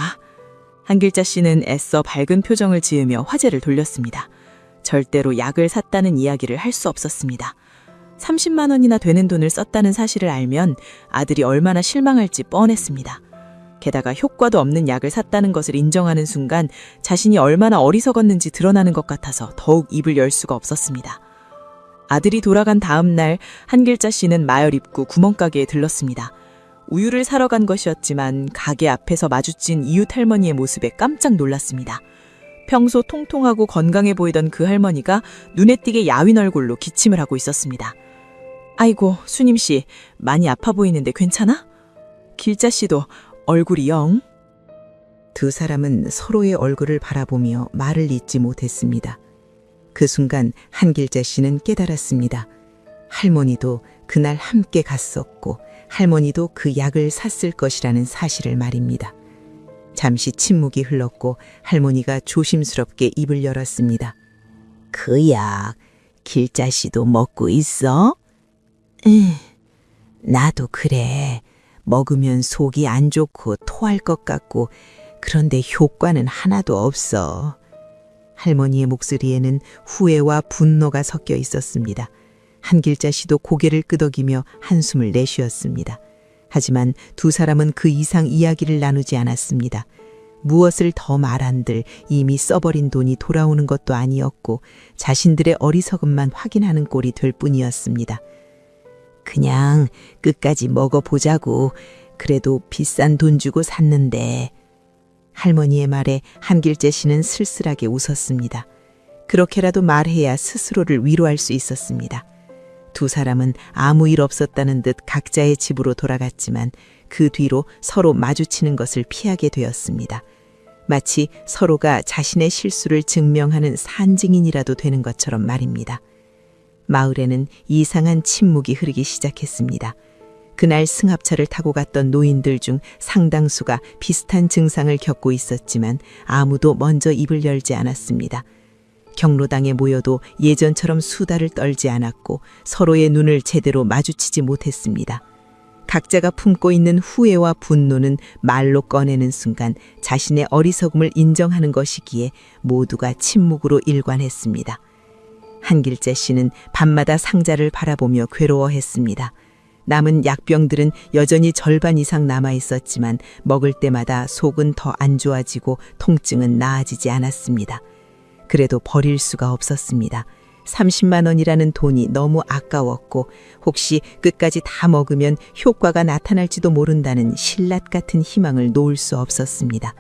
Speaker 3: 한길자 씨는 애써 밝은 표정을 지으며 화제를 돌렸습니다. 절대로 약을 샀다는 이야기를 할 수 없었습니다. 30만 원이나 되는 돈을 썼다는 사실을 알면 아들이 얼마나 실망할지 뻔했습니다. 게다가 효과도 없는 약을 샀다는 것을 인정하는 순간 자신이 얼마나 어리석었는지 드러나는 것 같아서 더욱 입을 열 수가 없었습니다. 아들이 돌아간 다음 날 한길자 씨는 마을 입구 구멍가게에 들렀습니다. 우유를 사러 간 것이었지만 가게 앞에서 마주친 이웃 할머니의 모습에 깜짝 놀랐습니다. 평소 통통하고 건강해 보이던 그 할머니가 눈에 띄게 야윈 얼굴로 기침을 하고 있었습니다.
Speaker 5: 아이고, 수님씨, 많이 아파 보이는데 괜찮아? 길자씨도 얼굴이 영.
Speaker 4: 두 사람은 서로의 얼굴을 바라보며 말을 잇지 못했습니다. 그 순간 한길자 씨는 깨달았습니다. 할머니도 그날 함께 갔었고 할머니도 그 약을 샀을 것이라는 사실을 말입니다. 잠시 침묵이 흘렀고 할머니가 조심스럽게 입을 열었습니다. 그 약 길자 씨도 먹고 있어? 나도 그래. 먹으면 속이 안 좋고 토할 것 같고 그런데 효과는 하나도 없어. 할머니의 목소리에는 후회와 분노가 섞여 있었습니다. 한길자 씨도 고개를 끄덕이며 한숨을 내쉬었습니다. 하지만 두 사람은 그 이상 이야기를 나누지 않았습니다. 무엇을 더 말한들 이미 써버린 돈이 돌아오는 것도 아니었고 자신들의 어리석음만 확인하는 꼴이 될 뿐이었습니다. 그냥 끝까지 먹어보자고. 그래도 비싼 돈 주고 샀는데. 할머니의 말에 한길재 씨는 쓸쓸하게 웃었습니다. 그렇게라도 말해야 스스로를 위로할 수 있었습니다. 두 사람은 아무 일 없었다는 듯 각자의 집으로 돌아갔지만 그 뒤로 서로 마주치는 것을 피하게 되었습니다. 마치 서로가 자신의 실수를 증명하는 산증인이라도 되는 것처럼 말입니다. 마을에는 이상한 침묵이 흐르기 시작했습니다. 그날 승합차를 타고 갔던 노인들 중 상당수가 비슷한 증상을 겪고 있었지만 아무도 먼저 입을 열지 않았습니다. 경로당에 모여도 예전처럼 수다를 떨지 않았고 서로의 눈을 제대로 마주치지 못했습니다. 각자가 품고 있는 후회와 분노는 말로 꺼내는 순간 자신의 어리석음을 인정하는 것이기에 모두가 침묵으로 일관했습니다. 한길재 씨는 밤마다 상자를 바라보며 괴로워했습니다. 남은 약병들은 여전히 절반 이상 남아 있었지만 먹을 때마다 속은 더 안 좋아지고 통증은 나아지지 않았습니다. 그래도 버릴 수가 없었습니다. 30만 원이라는 돈이 너무 아까웠고 혹시 끝까지 다 먹으면 효과가 나타날지도 모른다는 신랏 같은 희망을 놓을 수 없었습니다.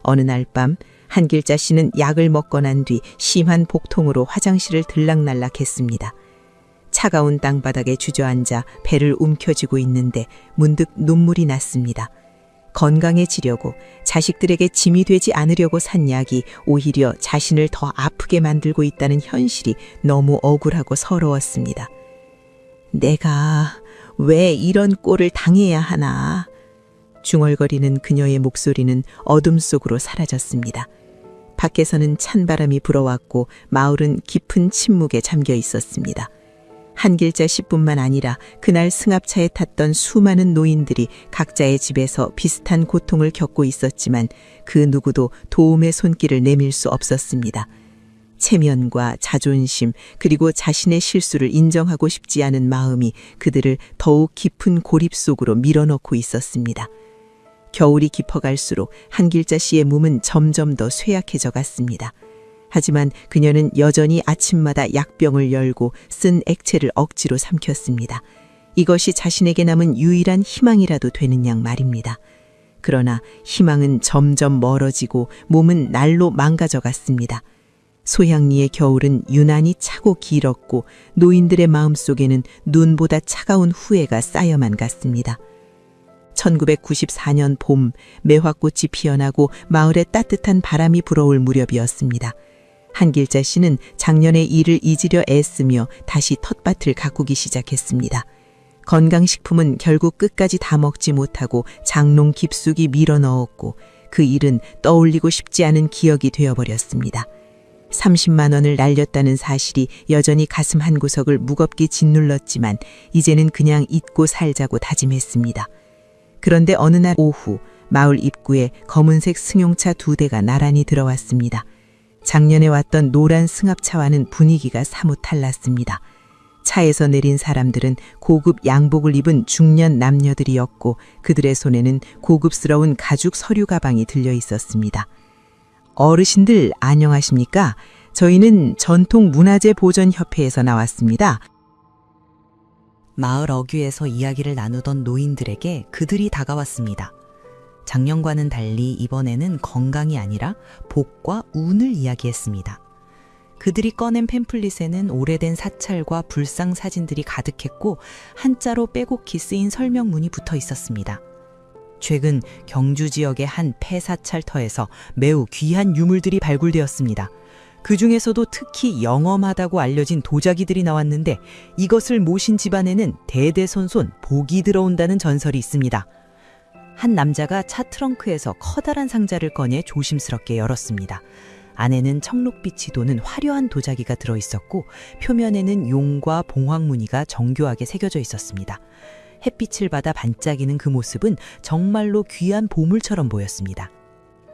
Speaker 4: 어느 날 밤 한길자 씨는 약을 먹고 난 뒤 심한 복통으로 화장실을 들락날락했습니다. 차가운 땅바닥에 주저앉아 배를 움켜쥐고 있는데 문득 눈물이 났습니다. 건강해지려고 자식들에게 짐이 되지 않으려고 산 약이 오히려 자신을 더 아프게 만들고 있다는 현실이 너무 억울하고 서러웠습니다. 내가 왜 이런 꼴을 당해야 하나? 중얼거리는 그녀의 목소리는 어둠 속으로 사라졌습니다. 밖에서는 찬바람이 불어왔고 마을은 깊은 침묵에 잠겨 있었습니다. 한길자 씨뿐만 아니라 그날 승합차에 탔던 수많은 노인들이 각자의 집에서 비슷한 고통을 겪고 있었지만 그 누구도 도움의 손길을 내밀 수 없었습니다. 체면과 자존심 그리고 자신의 실수를 인정하고 싶지 않은 마음이 그들을 더욱 깊은 고립 속으로 밀어넣고 있었습니다. 겨울이 깊어갈수록 한길자 씨의 몸은 점점 더 쇠약해져 갔습니다. 하지만 그녀는 여전히 아침마다 약병을 열고 쓴 액체를 억지로 삼켰습니다. 이것이 자신에게 남은 유일한 희망이라도 되는 양 말입니다. 그러나 희망은 점점 멀어지고 몸은 날로 망가져 갔습니다. 소향리의 겨울은 유난히 차고 길었고 노인들의 마음속에는 눈보다 차가운 후회가 쌓여만 갔습니다. 1994년 봄 매화꽃이 피어나고 마을에 따뜻한 바람이 불어올 무렵이었습니다. 한길자 씨는 작년의 일을 잊으려 애쓰며 다시 텃밭을 가꾸기 시작했습니다. 건강식품은 결국 끝까지 다 먹지 못하고 장롱 깊숙이 밀어넣었고 그 일은 떠올리고 싶지 않은 기억이 되어버렸습니다. 30만 원을 날렸다는 사실이 여전히 가슴 한구석을 무겁게 짓눌렀지만 이제는 그냥 잊고 살자고 다짐했습니다. 그런데 어느 날 오후 마을 입구에 검은색 승용차 2대가 나란히 들어왔습니다. 작년에 왔던 노란 승합차와는 분위기가 사뭇 달랐습니다. 차에서 내린 사람들은 고급 양복을 입은 중년 남녀들이었고 그들의 손에는 고급스러운 가죽 서류 가방이 들려 있었습니다. 어르신들 안녕하십니까? 저희는 전통문화재보전협회에서 나왔습니다.
Speaker 3: 마을 어귀에서 이야기를 나누던 노인들에게 그들이 다가왔습니다. 작년과는 달리 이번에는 건강이 아니라 복과 운을 이야기했습니다. 그들이 꺼낸 팸플릿에는 오래된 사찰과 불상 사진들이 가득했고 한자로 빼곡히 쓰인 설명문이 붙어 있었습니다. 최근 경주 지역의 한 폐사찰터에서 매우 귀한 유물들이 발굴되었습니다. 그 중에서도 특히 영험하다고 알려진 도자기들이 나왔는데 이것을 모신 집안에는 대대손손 복이 들어온다는 전설이 있습니다. 한 남자가 차 트렁크에서 커다란 상자를 꺼내 조심스럽게 열었습니다. 안에는 청록빛이 도는 화려한 도자기가 들어있었고 표면에는 용과 봉황 무늬가 정교하게 새겨져 있었습니다. 햇빛을 받아 반짝이는 그 모습은 정말로 귀한 보물처럼 보였습니다.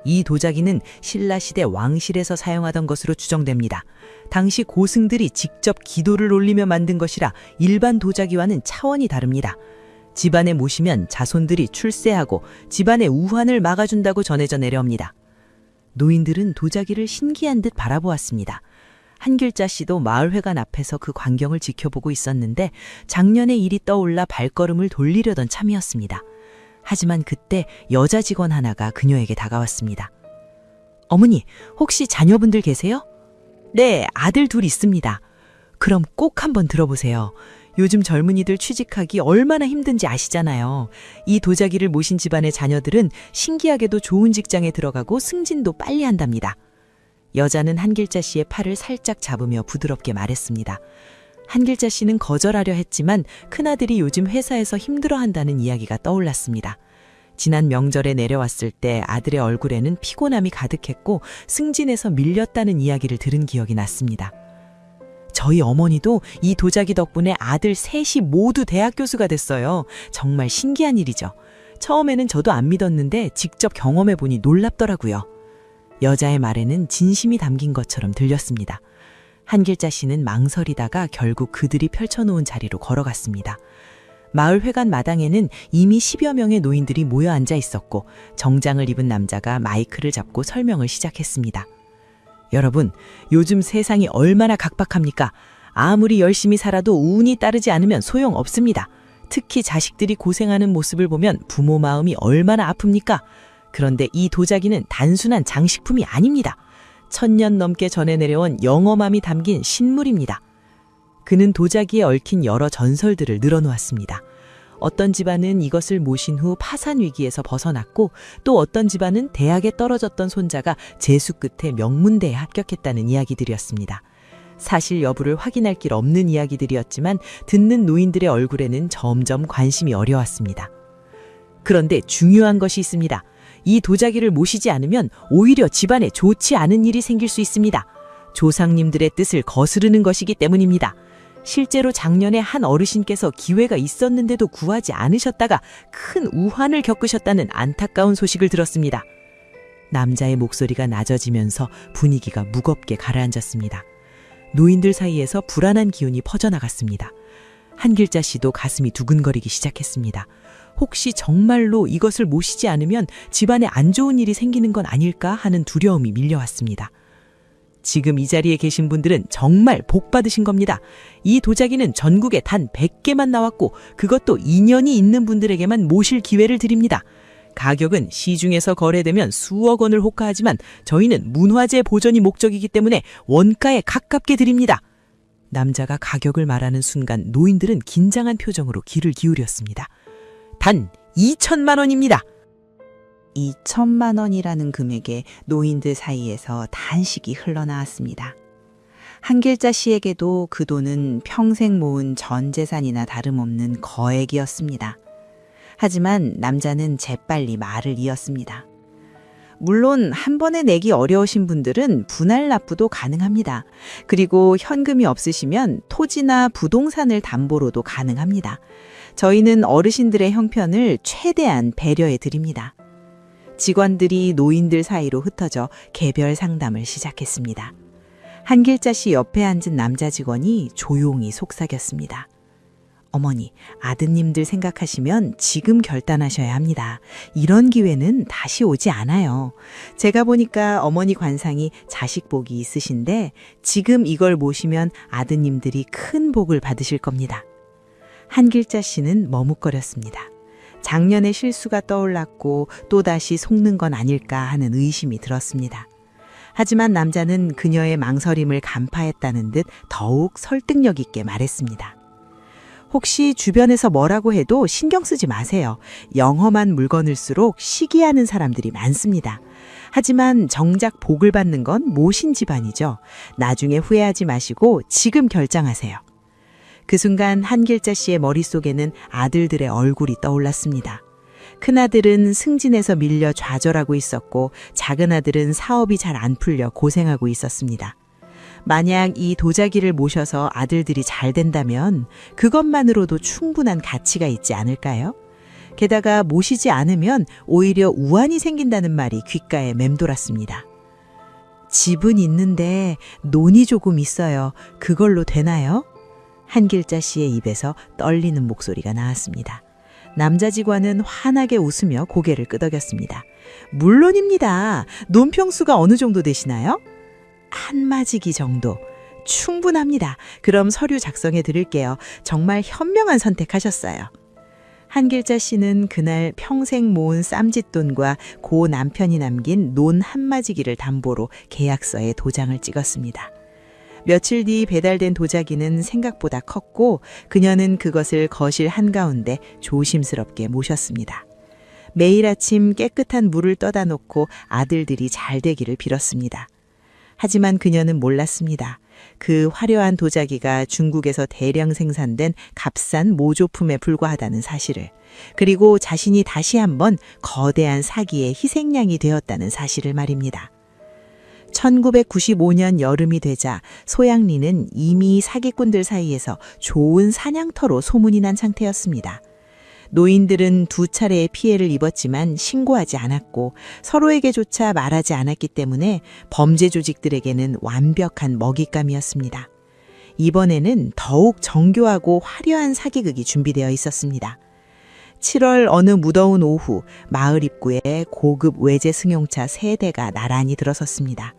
Speaker 3: 이 도자기는 신라시대 왕실에서 사용하던 것으로 추정됩니다. 당시 고승들이 직접 기도를 올리며 만든 것이라 일반 도자기와는 차원이 다릅니다. 집안에 모시면 자손들이 출세하고 집안의 우환을 막아준다고 전해져 내려옵니다. 노인들은 도자기를 신기한 듯 바라보았습니다. 한길자 씨도 마을회관 앞에서 그 광경을 지켜보고 있었는데 작년의 일이 떠올라 발걸음을 돌리려던 참이었습니다. 하지만 그때 여자 직원 하나가 그녀에게 다가왔습니다. 어머니, 혹시 자녀분들 계세요? 네, 아들 둘 있습니다. 그럼 꼭 한번 들어보세요. 요즘 젊은이들 취직하기 얼마나 힘든지 아시잖아요. 이 도자기를 모신 집안의 자녀들은 신기하게도 좋은 직장에 들어가고 승진도 빨리 한답니다. 여자는 한길자 씨의 팔을 살짝 잡으며 부드럽게 말했습니다. 한길자 씨는 거절하려 했지만 큰아들이 요즘 회사에서 힘들어한다는 이야기가 떠올랐습니다. 지난 명절에 내려왔을 때 아들의 얼굴에는 피곤함이 가득했고 승진에서 밀렸다는 이야기를 들은 기억이 났습니다. 저희 어머니도 이 도자기 덕분에 아들 셋이 모두 대학 교수가 됐어요. 정말 신기한 일이죠. 처음에는 저도 안 믿었는데 직접 경험해보니 놀랍더라고요. 여자의 말에는 진심이 담긴 것처럼 들렸습니다. 한길자 씨는 망설이다가 결국 그들이 펼쳐놓은 자리로 걸어갔습니다. 마을 회관 마당에는 이미 10여 명의 노인들이 모여 앉아 있었고 정장을 입은 남자가 마이크를 잡고 설명을 시작했습니다. 여러분, 요즘 세상이 얼마나 각박합니까? 아무리 열심히 살아도 운이 따르지 않으면 소용없습니다. 특히 자식들이 고생하는 모습을 보면 부모 마음이 얼마나 아픕니까? 그런데 이 도자기는 단순한 장식품이 아닙니다. 1000년 넘게 전해 내려온 영험함이 담긴 신물입니다. 그는 도자기에 얽힌 여러 전설들을 늘어놓았습니다. 어떤 집안은 이것을 모신 후 파산 위기에서 벗어났고 또 어떤 집안은 대학에 떨어졌던 손자가 재수 끝에 명문대에 합격했다는 이야기들이었습니다. 사실 여부를 확인할 길 없는 이야기들이었지만 듣는 노인들의 얼굴에는 점점 관심이 어려웠습니다. 그런데 중요한 것이 있습니다. 이 도자기를 모시지 않으면 오히려 집안에 좋지 않은 일이 생길 수 있습니다. 조상님들의 뜻을 거스르는 것이기 때문입니다. 실제로 작년에 한 어르신께서 기회가 있었는데도 구하지 않으셨다가 큰 우환을 겪으셨다는 안타까운 소식을 들었습니다. 남자의 목소리가 낮아지면서 분위기가 무겁게 가라앉았습니다. 노인들 사이에서 불안한 기운이 퍼져나갔습니다. 한길자 씨도 가슴이 두근거리기 시작했습니다. 혹시 정말로 이것을 모시지 않으면 집안에 안 좋은 일이 생기는 건 아닐까 하는 두려움이 밀려왔습니다. 지금 이 자리에 계신 분들은 정말 복 받으신 겁니다. 이 도자기는 전국에 단 100개만 나왔고 그것도 인연이 있는 분들에게만 모실 기회를 드립니다. 가격은 시중에서 거래되면 수억 원을 호가하지만 저희는 문화재 보존이 목적이기 때문에 원가에 가깝게 드립니다. 남자가 가격을 말하는 순간 노인들은 긴장한 표정으로 귀를 기울였습니다. 단 2천만 원입니다.
Speaker 4: 2천만 원이라는 금액에 노인들 사이에서 단식이 흘러나왔습니다. 한길자 씨에게도 그 돈은 평생 모은 전 재산이나 다름없는 거액이었습니다. 하지만 남자는 재빨리 말을 이었습니다. 물론 한 번에 내기 어려우신 분들은 분할 납부도 가능합니다. 그리고 현금이 없으시면 토지나 부동산을 담보로도 가능합니다. 저희는 어르신들의 형편을 최대한 배려해 드립니다. 직원들이 노인들 사이로 흩어져 개별 상담을 시작했습니다. 한길자 씨 옆에 앉은 남자 직원이 조용히 속삭였습니다. 어머니, 아드님들 생각하시면 지금 결단하셔야 합니다. 이런 기회는 다시 오지 않아요. 제가 보니까 어머니 관상이 자식 복이 있으신데 지금 이걸 모시면 아드님들이 큰 복을 받으실 겁니다. 한길자 씨는 머뭇거렸습니다. 작년의 실수가 떠올랐고 또다시 속는 건 아닐까 하는 의심이 들었습니다. 하지만 남자는 그녀의 망설임을 간파했다는 듯 더욱 설득력 있게 말했습니다. 혹시 주변에서 뭐라고 해도 신경 쓰지 마세요. 영험한 물건일수록 시기하는 사람들이 많습니다. 하지만 정작 복을 받는 건 모신 집안이죠. 나중에 후회하지 마시고 지금 결정하세요. 그 순간 한길자 씨의 머릿속에는 아들들의 얼굴이 떠올랐습니다. 큰아들은 승진해서 밀려 좌절하고 있었고 작은 아들은 사업이 잘 안 풀려 고생하고 있었습니다. 만약 이 도자기를 모셔서 아들들이 잘 된다면 그것만으로도 충분한 가치가 있지 않을까요? 게다가 모시지 않으면 오히려 우환이 생긴다는 말이 귓가에 맴돌았습니다. 집은 있는데 논이 조금 있어요. 그걸로 되나요? 한길자 씨의 입에서 떨리는 목소리가 나왔습니다. 남자 직원은 환하게 웃으며 고개를 끄덕였습니다. 물론입니다. 논평수가 어느 정도 되시나요? 한 마지기 정도. 충분합니다. 그럼 서류 작성해 드릴게요. 정말 현명한 선택하셨어요. 한길자 씨는 그날 평생 모은 쌈짓돈과 고 남편이 남긴 논 한마지기를 담보로 계약서에 도장을 찍었습니다. 며칠 뒤 배달된 도자기는 생각보다 컸고 그녀는 그것을 거실 한가운데 조심스럽게 모셨습니다. 매일 아침 깨끗한 물을 떠다 놓고 아들들이 잘 되기를 빌었습니다. 하지만 그녀는 몰랐습니다. 그 화려한 도자기가 중국에서 대량 생산된 값싼 모조품에 불과하다는 사실을, 그리고 자신이 다시 한번 거대한 사기의 희생양이 되었다는 사실을 말입니다. 1995년 여름이 되자 소양리는 이미 사기꾼들 사이에서 좋은 사냥터로 소문이 난 상태였습니다. 노인들은 2차례의 피해를 입었지만 신고하지 않았고 서로에게조차 말하지 않았기 때문에 범죄 조직들에게는 완벽한 먹잇감이었습니다. 이번에는 더욱 정교하고 화려한 사기극이 준비되어 있었습니다. 7월 어느 무더운 오후 마을 입구에 고급 외제 승용차 3대가 나란히 들어섰습니다.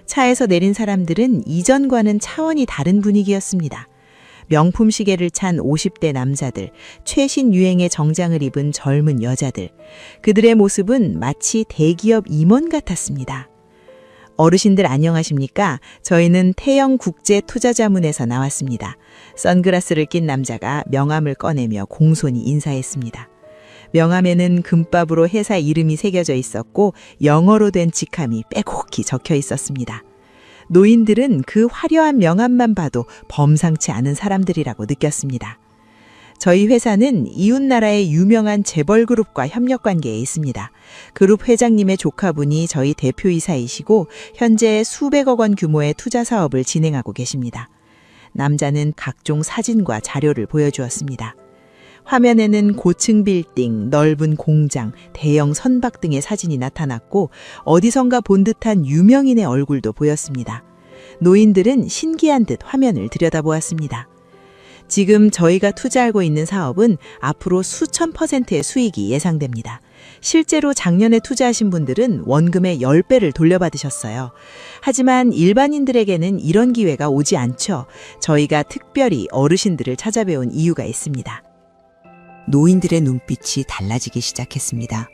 Speaker 4: 차에서 내린 사람들은 이전과는 차원이 다른 분위기였습니다. 명품 시계를 찬 50대 남자들, 최신 유행의 정장을 입은 젊은 여자들, 그들의 모습은 마치 대기업 임원 같았습니다. 어르신들 안녕하십니까? 저희는 태영국제투자자문에서 나왔습니다. 선글라스를 낀 남자가 명함을 꺼내며 공손히 인사했습니다. 명함에는 금밥으로 회사 이름이 새겨져 있었고 영어로 된 직함이 빼곡히 적혀 있었습니다. 노인들은 그 화려한 명함만 봐도 범상치 않은 사람들이라고 느꼈습니다. 저희 회사는 이웃나라의 유명한 재벌그룹과 협력관계에 있습니다. 그룹 회장님의 조카분이 저희 대표이사이시고 현재 수백억 원 규모의 투자 사업을 진행하고 계십니다. 남자는 각종 사진과 자료를 보여주었습니다. 화면에는 고층 빌딩, 넓은 공장, 대형 선박 등의 사진이 나타났고 어디선가 본 듯한 유명인의 얼굴도 보였습니다. 노인들은 신기한 듯 화면을 들여다보았습니다. 지금 저희가 투자하고 있는 사업은 앞으로 수천 %의 수익이 예상됩니다. 실제로 작년에 투자하신 분들은 원금의 10배를 돌려받으셨어요. 하지만 일반인들에게는 이런 기회가 오지 않죠. 저희가 특별히 어르신들을 찾아뵈온 이유가 있습니다.
Speaker 6: 노인들의 눈빛이 달라지기 시작했습니다.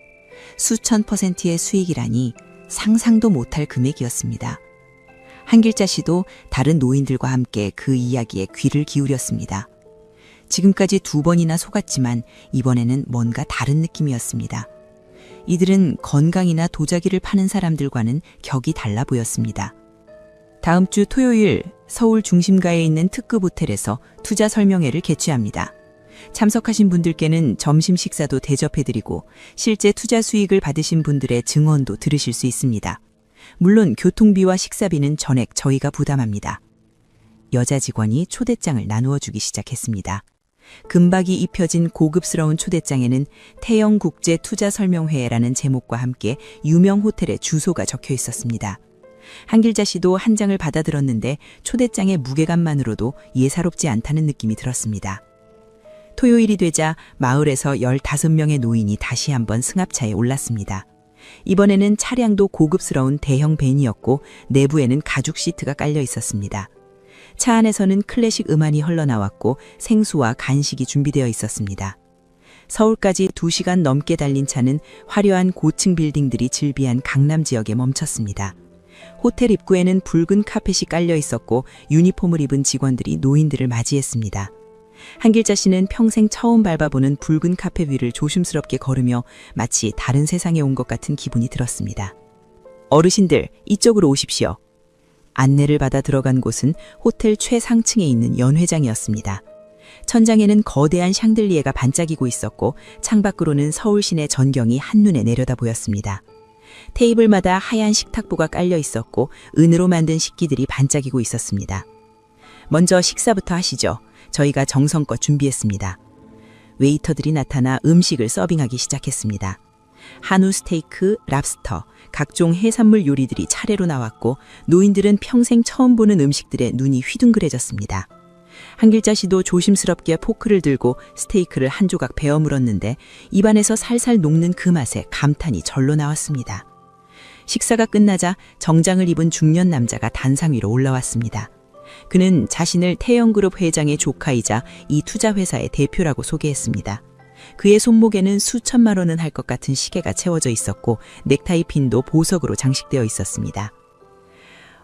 Speaker 6: 수천 %의 수익이라니 상상도 못할 금액이었습니다. 한길자 씨도 다른 노인들과 함께 그 이야기에 귀를 기울였습니다. 지금까지 2번이나 속았지만 이번에는 뭔가 다른 느낌이었습니다. 이들은 건강이나 도자기를 파는 사람들과는 격이 달라 보였습니다. 다음 주 토요일 서울 중심가에 있는 특급 호텔에서 투자 설명회를 개최합니다. 참석하신 분들께는 점심 식사도 대접해드리고 실제 투자 수익을 받으신 분들의 증언도 들으실 수 있습니다. 물론 교통비와 식사비는 전액 저희가 부담합니다. 여자 직원이 초대장을 나누어 주기 시작했습니다. 금박이 입혀진 고급스러운 초대장에는 태영국제투자설명회라는 제목과 함께 유명 호텔의 주소가 적혀 있었습니다. 한길자 씨도 한 장을 받아들었는데 초대장의 무게감만으로도 예사롭지 않다는 느낌이 들었습니다. 토요일이 되자 마을에서 15명의 노인이 다시 한번 승합차에 올랐습니다. 이번에는 차량도 고급스러운 대형 밴이었고 내부에는 가죽 시트가 깔려 있었습니다. 차 안에서는 클래식 음악이 흘러나왔고 생수와 간식이 준비되어 있었습니다. 서울까지 2시간 넘게 달린 차는 화려한 고층 빌딩들이 즐비한 강남 지역에 멈췄습니다. 호텔 입구에는 붉은 카펫이 깔려 있었고 유니폼을 입은 직원들이 노인들을 맞이했습니다. 한길자 씨는 평생 처음 밟아보는 붉은 카펫 위를 조심스럽게 걸으며 마치 다른 세상에 온 것 같은 기분이 들었습니다. 어르신들, 이쪽으로 오십시오. 안내를 받아 들어간 곳은 호텔 최상층에 있는 연회장이었습니다. 천장에는 거대한 샹들리에가 반짝이고 있었고 창밖으로는 서울 시내 전경이 한눈에 내려다 보였습니다. 테이블마다 하얀 식탁보가 깔려 있었고 은으로 만든 식기들이 반짝이고 있었습니다. 먼저 식사부터 하시죠. 저희가 정성껏 준비했습니다. 웨이터들이 나타나 음식을 서빙하기 시작했습니다. 한우 스테이크, 랍스터, 각종 해산물 요리들이 차례로 나왔고 노인들은 평생 처음 보는 음식들에 눈이 휘둥그레졌습니다. 한길자 씨도 조심스럽게 포크를 들고 스테이크를 한 조각 베어 물었는데 입안에서 살살 녹는 그 맛에 감탄이 절로 나왔습니다. 식사가 끝나자 정장을 입은 중년 남자가 단상 위로 올라왔습니다. 그는 자신을 태영그룹 회장의 조카이자 이 투자회사의 대표라고 소개했습니다. 그의 손목에는 수천만 원은 할 것 같은 시계가 채워져 있었고 넥타이 핀도 보석으로 장식되어 있었습니다.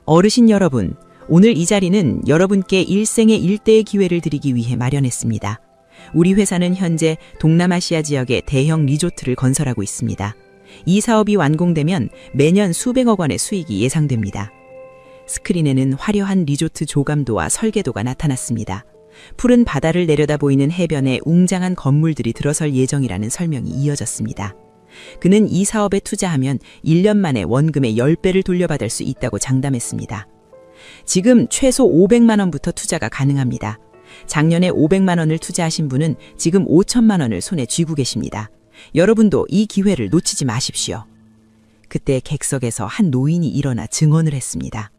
Speaker 6: 어르신 여러분, 오늘 이 자리는 여러분께 일생의 일대의 기회를 드리기 위해 마련했습니다. 우리 회사는 현재 동남아시아 지역에 대형 리조트를 건설하고 있습니다. 이 사업이 완공되면 매년 수백억 원의 수익이 예상됩니다. 스크린에는 화려한 리조트 조감도와 설계도가 나타났습니다. 푸른 바다를 내려다 보이는 해변에 웅장한 건물들이 들어설 예정이라는 설명이 이어졌습니다. 그는 이 사업에 투자하면 1년 만에 원금의 10배를 돌려받을 수 있다고 장담했습니다. 지금 최소 500만 원부터 투자가 가능합니다. 작년에 500만 원을 투자하신 분은 지금 5천만 원을 손에 쥐고 계십니다. 여러분도 이 기회를 놓치지 마십시오. 그때 객석에서 한 노인이 일어나 증언을 했습니다.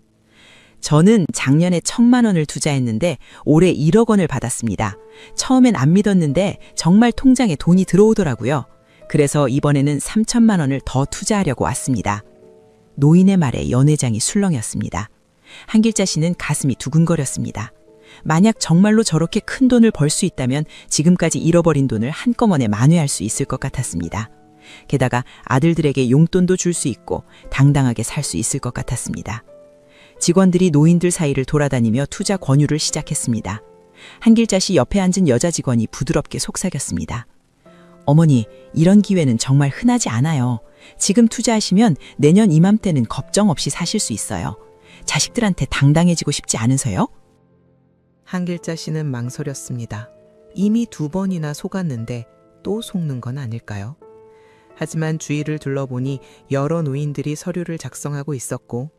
Speaker 6: 저는 작년에 1,000만 원을 투자했는데 올해 1억 원을 받았습니다. 처음엔 안 믿었는데 정말 통장에 돈이 들어오더라고요. 그래서 이번에는 3천만 원을 더 투자하려고 왔습니다. 노인의 말에 연회장이 술렁였습니다. 한길자 씨는 가슴이 두근거렸습니다. 만약 정말로 저렇게 큰 돈을 벌 수 있다면 지금까지 잃어버린 돈을 한꺼번에 만회할 수 있을 것 같았습니다. 게다가 아들들에게 용돈도 줄 수 있고 당당하게 살 수 있을 것 같았습니다. 직원들이 노인들 사이를 돌아다니며 투자 권유를 시작했습니다. 한길자 씨 옆에 앉은 여자 직원이 부드럽게 속삭였습니다. 어머니, 이런 기회는 정말 흔하지 않아요. 지금 투자하시면 내년 이맘때는 걱정 없이 사실 수 있어요. 자식들한테 당당해지고 싶지 않으세요?
Speaker 4: 한길자 씨는 망설였습니다. 이미 2번이나 속았는데 또 속는 건 아닐까요? 하지만 주위를 둘러보니 여러 노인들이 서류를 작성하고 있었고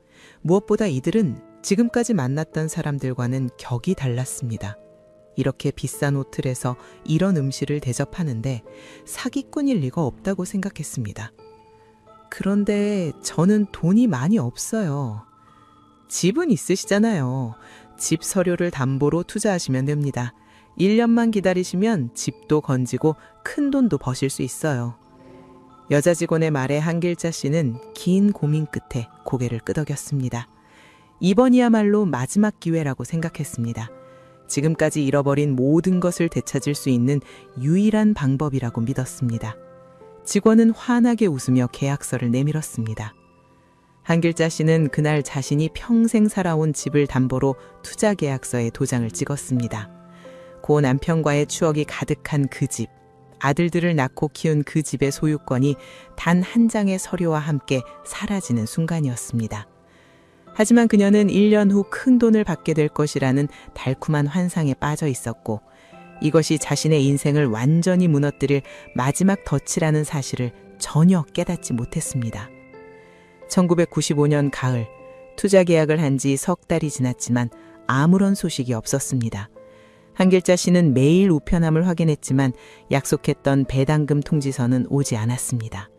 Speaker 4: 무엇보다 이들은 지금까지 만났던 사람들과는 격이 달랐습니다. 이렇게 비싼 호텔에서 이런 음식을 대접하는데 사기꾼일 리가 없다고 생각했습니다. 그런데 저는 돈이 많이 없어요. 집은 있으시잖아요. 집 서류를 담보로 투자하시면 됩니다. 1년만 기다리시면 집도 건지고 큰 돈도 버실 수 있어요. 여자 직원의 말에 한길자 씨는 긴 고민 끝에 고개를 끄덕였습니다. 이번이야말로 마지막 기회라고 생각했습니다. 지금까지 잃어버린 모든 것을 되찾을 수 있는 유일한 방법이라고 믿었습니다. 직원은 환하게 웃으며 계약서를 내밀었습니다. 한길자 씨는 그날 자신이 평생 살아온 집을 담보로 투자 계약서에 도장을 찍었습니다. 고 남편과의 추억이 가득한 그 집, 아들들을 낳고 키운 그 집의 소유권이 단 한 장의 서류와 함께 사라지는 순간이었습니다. 하지만 그녀는 1년 후 큰 돈을 받게 될 것이라는 달콤한 환상에 빠져 있었고 이것이 자신의 인생을 완전히 무너뜨릴 마지막 덫이라는 사실을 전혀 깨닫지 못했습니다. 1995년 가을, 투자 계약을 한 지 석 달이 지났지만 아무런 소식이 없었습니다. 한길자 씨는 매일 우편함을 확인했지만 약속했던 배당금 통지서는 오지 않았습니다.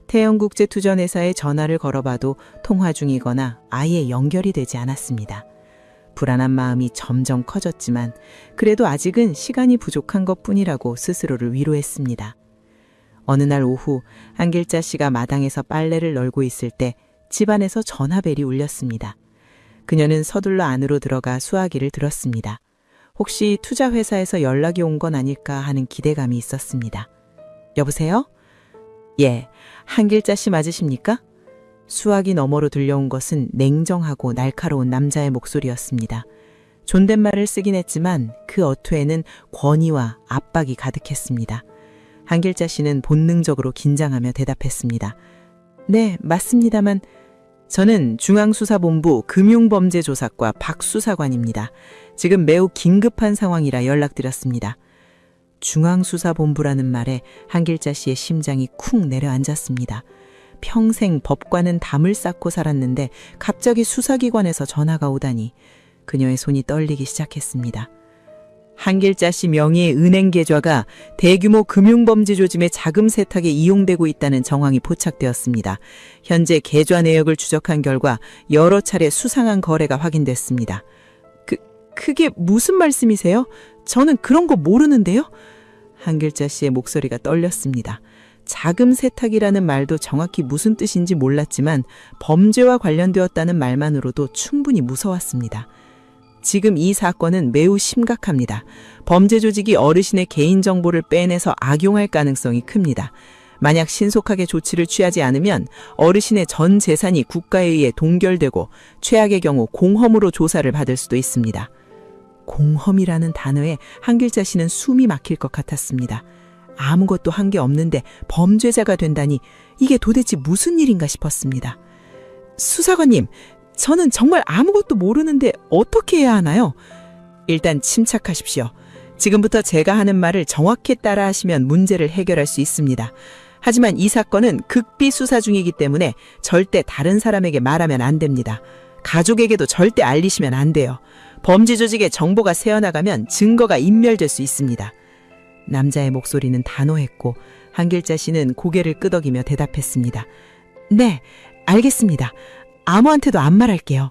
Speaker 4: 태영국제투전회사에 전화를 걸어봐도 통화 중이거나 아예 연결이 되지 않았습니다. 불안한 마음이 점점 커졌지만 그래도 아직은 시간이 부족한 것뿐이라고 스스로를 위로했습니다. 어느 날 오후 한길자 씨가 마당에서 빨래를 널고 있을 때 집안에서 전화벨이 울렸습니다. 그녀는 서둘러 안으로 들어가 수화기를 들었습니다. 혹시 투자회사에서 연락이 온 건 아닐까 하는 기대감이 있었습니다. 여보세요? 예, 한길자 씨 맞으십니까?
Speaker 1: 수화기 너머로 들려온 것은 냉정하고 날카로운 남자의 목소리였습니다. 존댓말을 쓰긴 했지만 그 어투에는 권위와 압박이 가득했습니다. 한길자 씨는 본능적으로 긴장하며 대답했습니다. 네, 맞습니다만 저는 중앙수사본부 금융범죄조사과 박 수사관입니다. 지금 매우 긴급한 상황이라 연락드렸습니다. 중앙수사본부라는 말에 한길자 씨의 심장이 쿵 내려앉았습니다. 평생 법과는 담을 쌓고 살았는데 갑자기 수사기관에서 전화가 오다니 그녀의 손이 떨리기 시작했습니다. 한길자 씨 명의의 은행 계좌가 대규모 금융범죄 조짐의 자금 세탁에 이용되고 있다는 정황이 포착되었습니다. 현재 계좌 내역을 추적한 결과 여러 차례 수상한 거래가 확인됐습니다. 그게 무슨 말씀이세요? 저는 그런 거 모르는데요? 한길자 씨의 목소리가 떨렸습니다. 자금 세탁이라는 말도 정확히 무슨 뜻인지 몰랐지만 범죄와 관련되었다는 말만으로도 충분히 무서웠습니다. 지금 이 사건은 매우 심각합니다. 범죄 조직이 어르신의 개인정보를 빼내서 악용할 가능성이 큽니다. 만약 신속하게 조치를 취하지 않으면 어르신의 전 재산이 국가에 의해 동결되고 최악의 경우 공험으로 조사를 받을 수도 있습니다. 공험이라는 단어에 한길자 씨는 숨이 막힐 것 같았습니다. 아무것도 한 게 없는데 범죄자가 된다니 이게 도대체 무슨 일인가 싶었습니다. 수사관님, 저는 정말 아무것도 모르는데 어떻게 해야 하나요? 일단 침착하십시오. 지금부터 제가 하는 말을 정확히 따라하시면 문제를 해결할 수 있습니다. 하지만 이 사건은 극비 수사 중이기 때문에 절대 다른 사람에게 말하면 안 됩니다. 가족에게도 절대 알리시면 안 돼요. 범죄 조직의 정보가 새어나가면 증거가 인멸될 수 있습니다. 남자의 목소리는 단호했고 한길자 씨는 고개를 끄덕이며 대답했습니다. 네, 알겠습니다. 아무한테도 안 말할게요.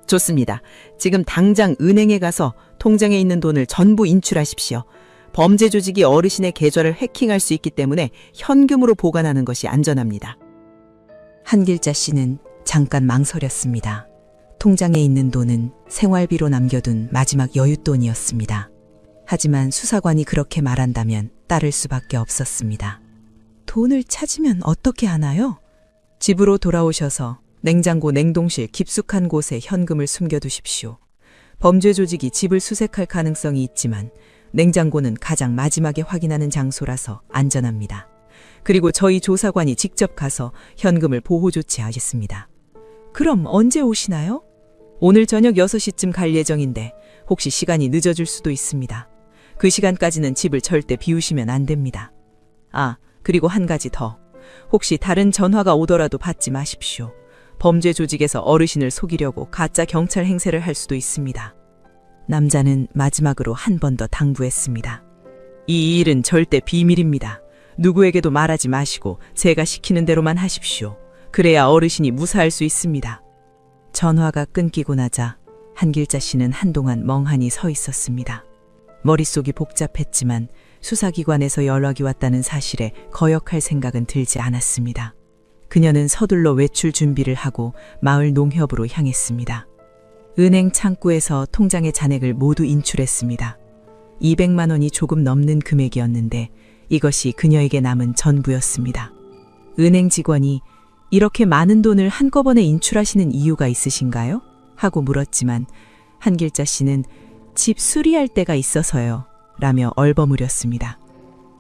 Speaker 1: 좋습니다. 지금 당장 은행에 가서 통장에 있는 돈을 전부 인출하십시오. 범죄 조직이 어르신의 계좌를 해킹할 수 있기 때문에 현금으로 보관하는 것이 안전합니다.
Speaker 6: 한길자 씨는 잠깐 망설였습니다. 통장에 있는 돈은 생활비로 남겨둔 마지막 여윳돈이었습니다. 하지만 수사관이 그렇게 말한다면 따를 수밖에 없었습니다.
Speaker 3: 돈을 찾으면 어떻게 하나요? 집으로 돌아오셔서 냉장고, 냉동실 깊숙한 곳에 현금을 숨겨두십시오. 범죄 조직이 집을 수색할 가능성이 있지만 냉장고는 가장 마지막에 확인하는 장소라서 안전합니다. 그리고 저희 조사관이 직접 가서 현금을 보호 조치하겠습니다. 그럼 언제 오시나요? 오늘 저녁 6시쯤 갈 예정인데 혹시 시간이 늦어질 수도 있습니다. 그 시간까지는 집을 절대 비우시면 안 됩니다. 아, 그리고 한 가지 더. 혹시 다른 전화가 오더라도 받지 마십시오. 범죄 조직에서 어르신을 속이려고 가짜 경찰 행세를 할 수도 있습니다.
Speaker 6: 남자는 마지막으로 한 번 더 당부했습니다.
Speaker 3: 이 일은 절대 비밀입니다. 누구에게도 말하지 마시고 제가 시키는 대로만 하십시오. 그래야 어르신이 무사할 수 있습니다.
Speaker 6: 전화가 끊기고 나자 한길자 씨는 한동안 멍하니 서 있었습니다. 머릿속이 복잡했지만 수사기관에서 연락이 왔다는 사실에 거역할 생각은 들지 않았습니다. 그녀는 서둘러 외출 준비를 하고 마을 농협으로 향했습니다. 은행 창구에서 통장의 잔액을 모두 인출했습니다. 200만 원이 조금 넘는 금액이었는데 이것이 그녀에게 남은 전부였습니다. 은행 직원이 이렇게 많은 돈을 한꺼번에 인출하시는 이유가 있으신가요? 하고 물었지만 한길자 씨는 집 수리할 때가 있어서요. 라며 얼버무렸습니다.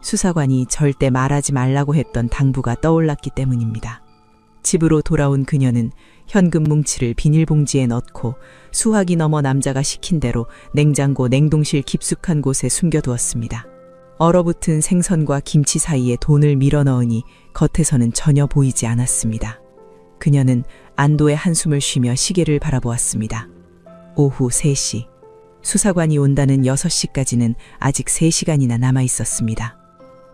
Speaker 6: 수사관이 절대 말하지 말라고 했던 당부가 떠올랐기 때문입니다. 집으로 돌아온 그녀는 현금 뭉치를 비닐봉지에 넣고 수화기 너머 남자가 시킨 대로 냉장고, 냉동실 깊숙한 곳에 숨겨두었습니다. 얼어붙은 생선과 김치 사이에 돈을 밀어넣으니 겉에서는 전혀 보이지 않았습니다. 그녀는 안도의 한숨을 쉬며 시계를 바라보았습니다. 오후 3시. 수사관이 온다는 6시까지는 아직 3시간이나 남아 있었습니다.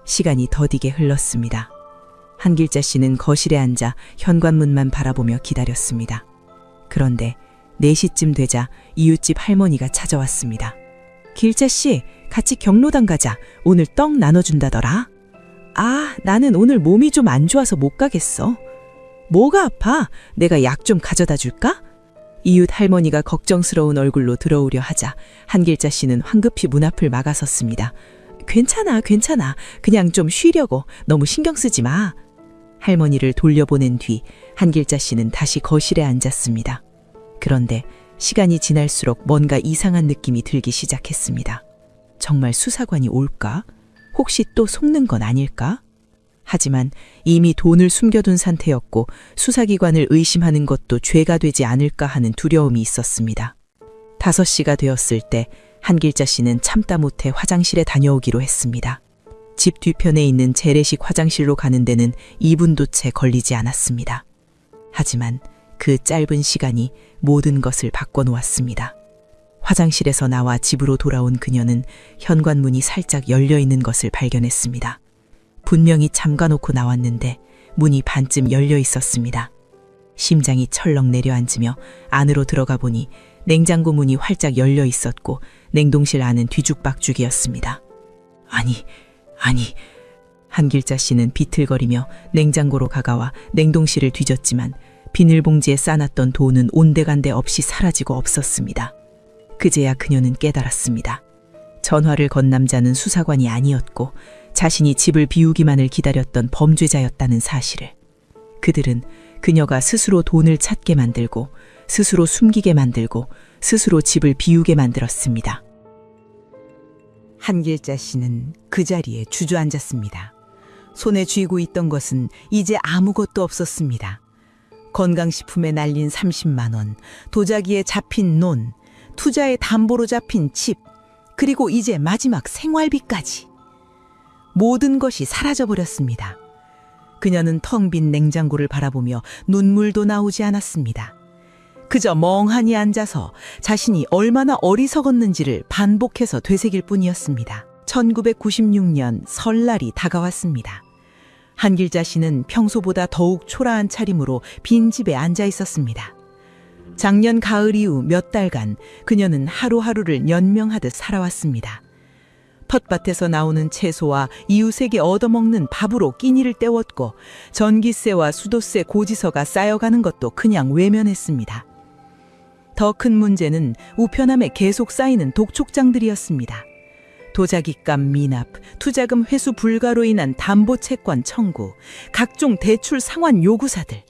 Speaker 6: 시간이 더디게 흘렀습니다. 한길자 씨는 거실에 앉아 현관문만 바라보며 기다렸습니다. 그런데 4시쯤 되자 이웃집 할머니가 찾아왔습니다. 길자 씨, 같이 경로당 가자. 오늘 떡 나눠준다더라. 아, 나는 오늘 몸이 좀 안 좋아서 못 가겠어. 뭐가 아파? 내가 약 좀 가져다 줄까? 이웃 할머니가 걱정스러운 얼굴로 들어오려 하자 한길자 씨는 황급히 문 앞을 막아섰습니다. 괜찮아. 그냥 좀 쉬려고. 너무 신경 쓰지 마.
Speaker 3: 할머니를 돌려보낸 뒤 한길자 씨는 다시 거실에 앉았습니다. 그런데 시간이 지날수록 뭔가 이상한 느낌이 들기 시작했습니다. 정말 수사관이 올까? 혹시 또 속는 건 아닐까? 하지만 이미 돈을 숨겨둔 상태였고 수사기관을 의심하는 것도 죄가 되지 않을까 하는 두려움이 있었습니다. 5시가 되었을 때 한길자 씨는 참다 못해 화장실에 다녀오기로 했습니다. 집 뒤편에 있는 재래식 화장실로 가는 데는 2분도 채 걸리지 않았습니다. 하지만 그 짧은 시간이 모든 것을 바꿔놓았습니다. 화장실에서 나와 집으로 돌아온 그녀는 현관문이 살짝 열려 있는 것을 발견했습니다. 분명히 잠가놓고 나왔는데 문이 반쯤 열려 있었습니다. 심장이 철렁 내려앉으며 안으로 들어가 보니 냉장고 문이 활짝 열려 있었고 냉동실 안은 뒤죽박죽이었습니다. 아니. 한길자 씨는 비틀거리며 냉장고로 가까와 냉동실을 뒤졌지만 비닐봉지에 싸놨던 돈은 온데간데 없이 사라지고 없었습니다. 그제야 그녀는 깨달았습니다. 전화를 건 남자는 수사관이 아니었고 자신이 집을 비우기만을 기다렸던 범죄자였다는 사실을. 그들은 그녀가 스스로 돈을 찾게 만들고 스스로 숨기게 만들고 스스로 집을 비우게 만들었습니다.
Speaker 4: 한길자 씨는 그 자리에 주저앉았습니다. 손에 쥐고 있던 것은 이제 아무것도 없었습니다. 건강식품에 날린 30만 원, 도자기에 잡힌 논, 투자의 담보로 잡힌 집, 그리고 이제 마지막 생활비까지. 모든 것이 사라져버렸습니다. 그녀는 텅 빈 냉장고를 바라보며 눈물도 나오지 않았습니다. 그저 멍하니 앉아서 자신이 얼마나 어리석었는지를 반복해서 되새길 뿐이었습니다. 1996년 설날이 다가왔습니다. 한길자 씨는 평소보다 더욱 초라한 차림으로 빈집에 앉아 있었습니다. 작년 가을 이후 몇 달간 그녀는 하루하루를 연명하듯 살아왔습니다. 텃밭에서 나오는 채소와 이웃에게 얻어먹는 밥으로 끼니를 때웠고 전기세와 수도세 고지서가 쌓여가는 것도 그냥 외면했습니다. 더 큰 문제는 우편함에 계속 쌓이는 독촉장들이었습니다. 도자기값 미납, 투자금 회수 불가로 인한 담보채권 청구, 각종 대출 상환 요구사들.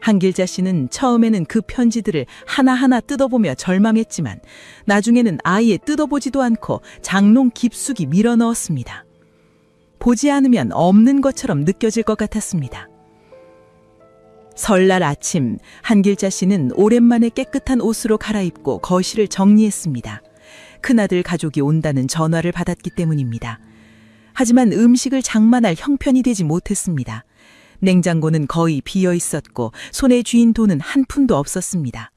Speaker 4: 한길자 씨는 처음에는 그 편지들을 하나하나 뜯어보며 절망했지만 나중에는 아예 뜯어보지도 않고 장롱 깊숙이 밀어넣었습니다. 보지 않으면 없는 것처럼 느껴질 것 같았습니다. 설날 아침 한길자 씨는 오랜만에 깨끗한 옷으로 갈아입고 거실을 정리했습니다. 큰아들 가족이 온다는 전화를 받았기 때문입니다. 하지만 음식을 장만할 형편이 되지 못했습니다. 냉장고는 거의 비어 있었고 손에 쥐인 돈은 한 푼도 없었습니다.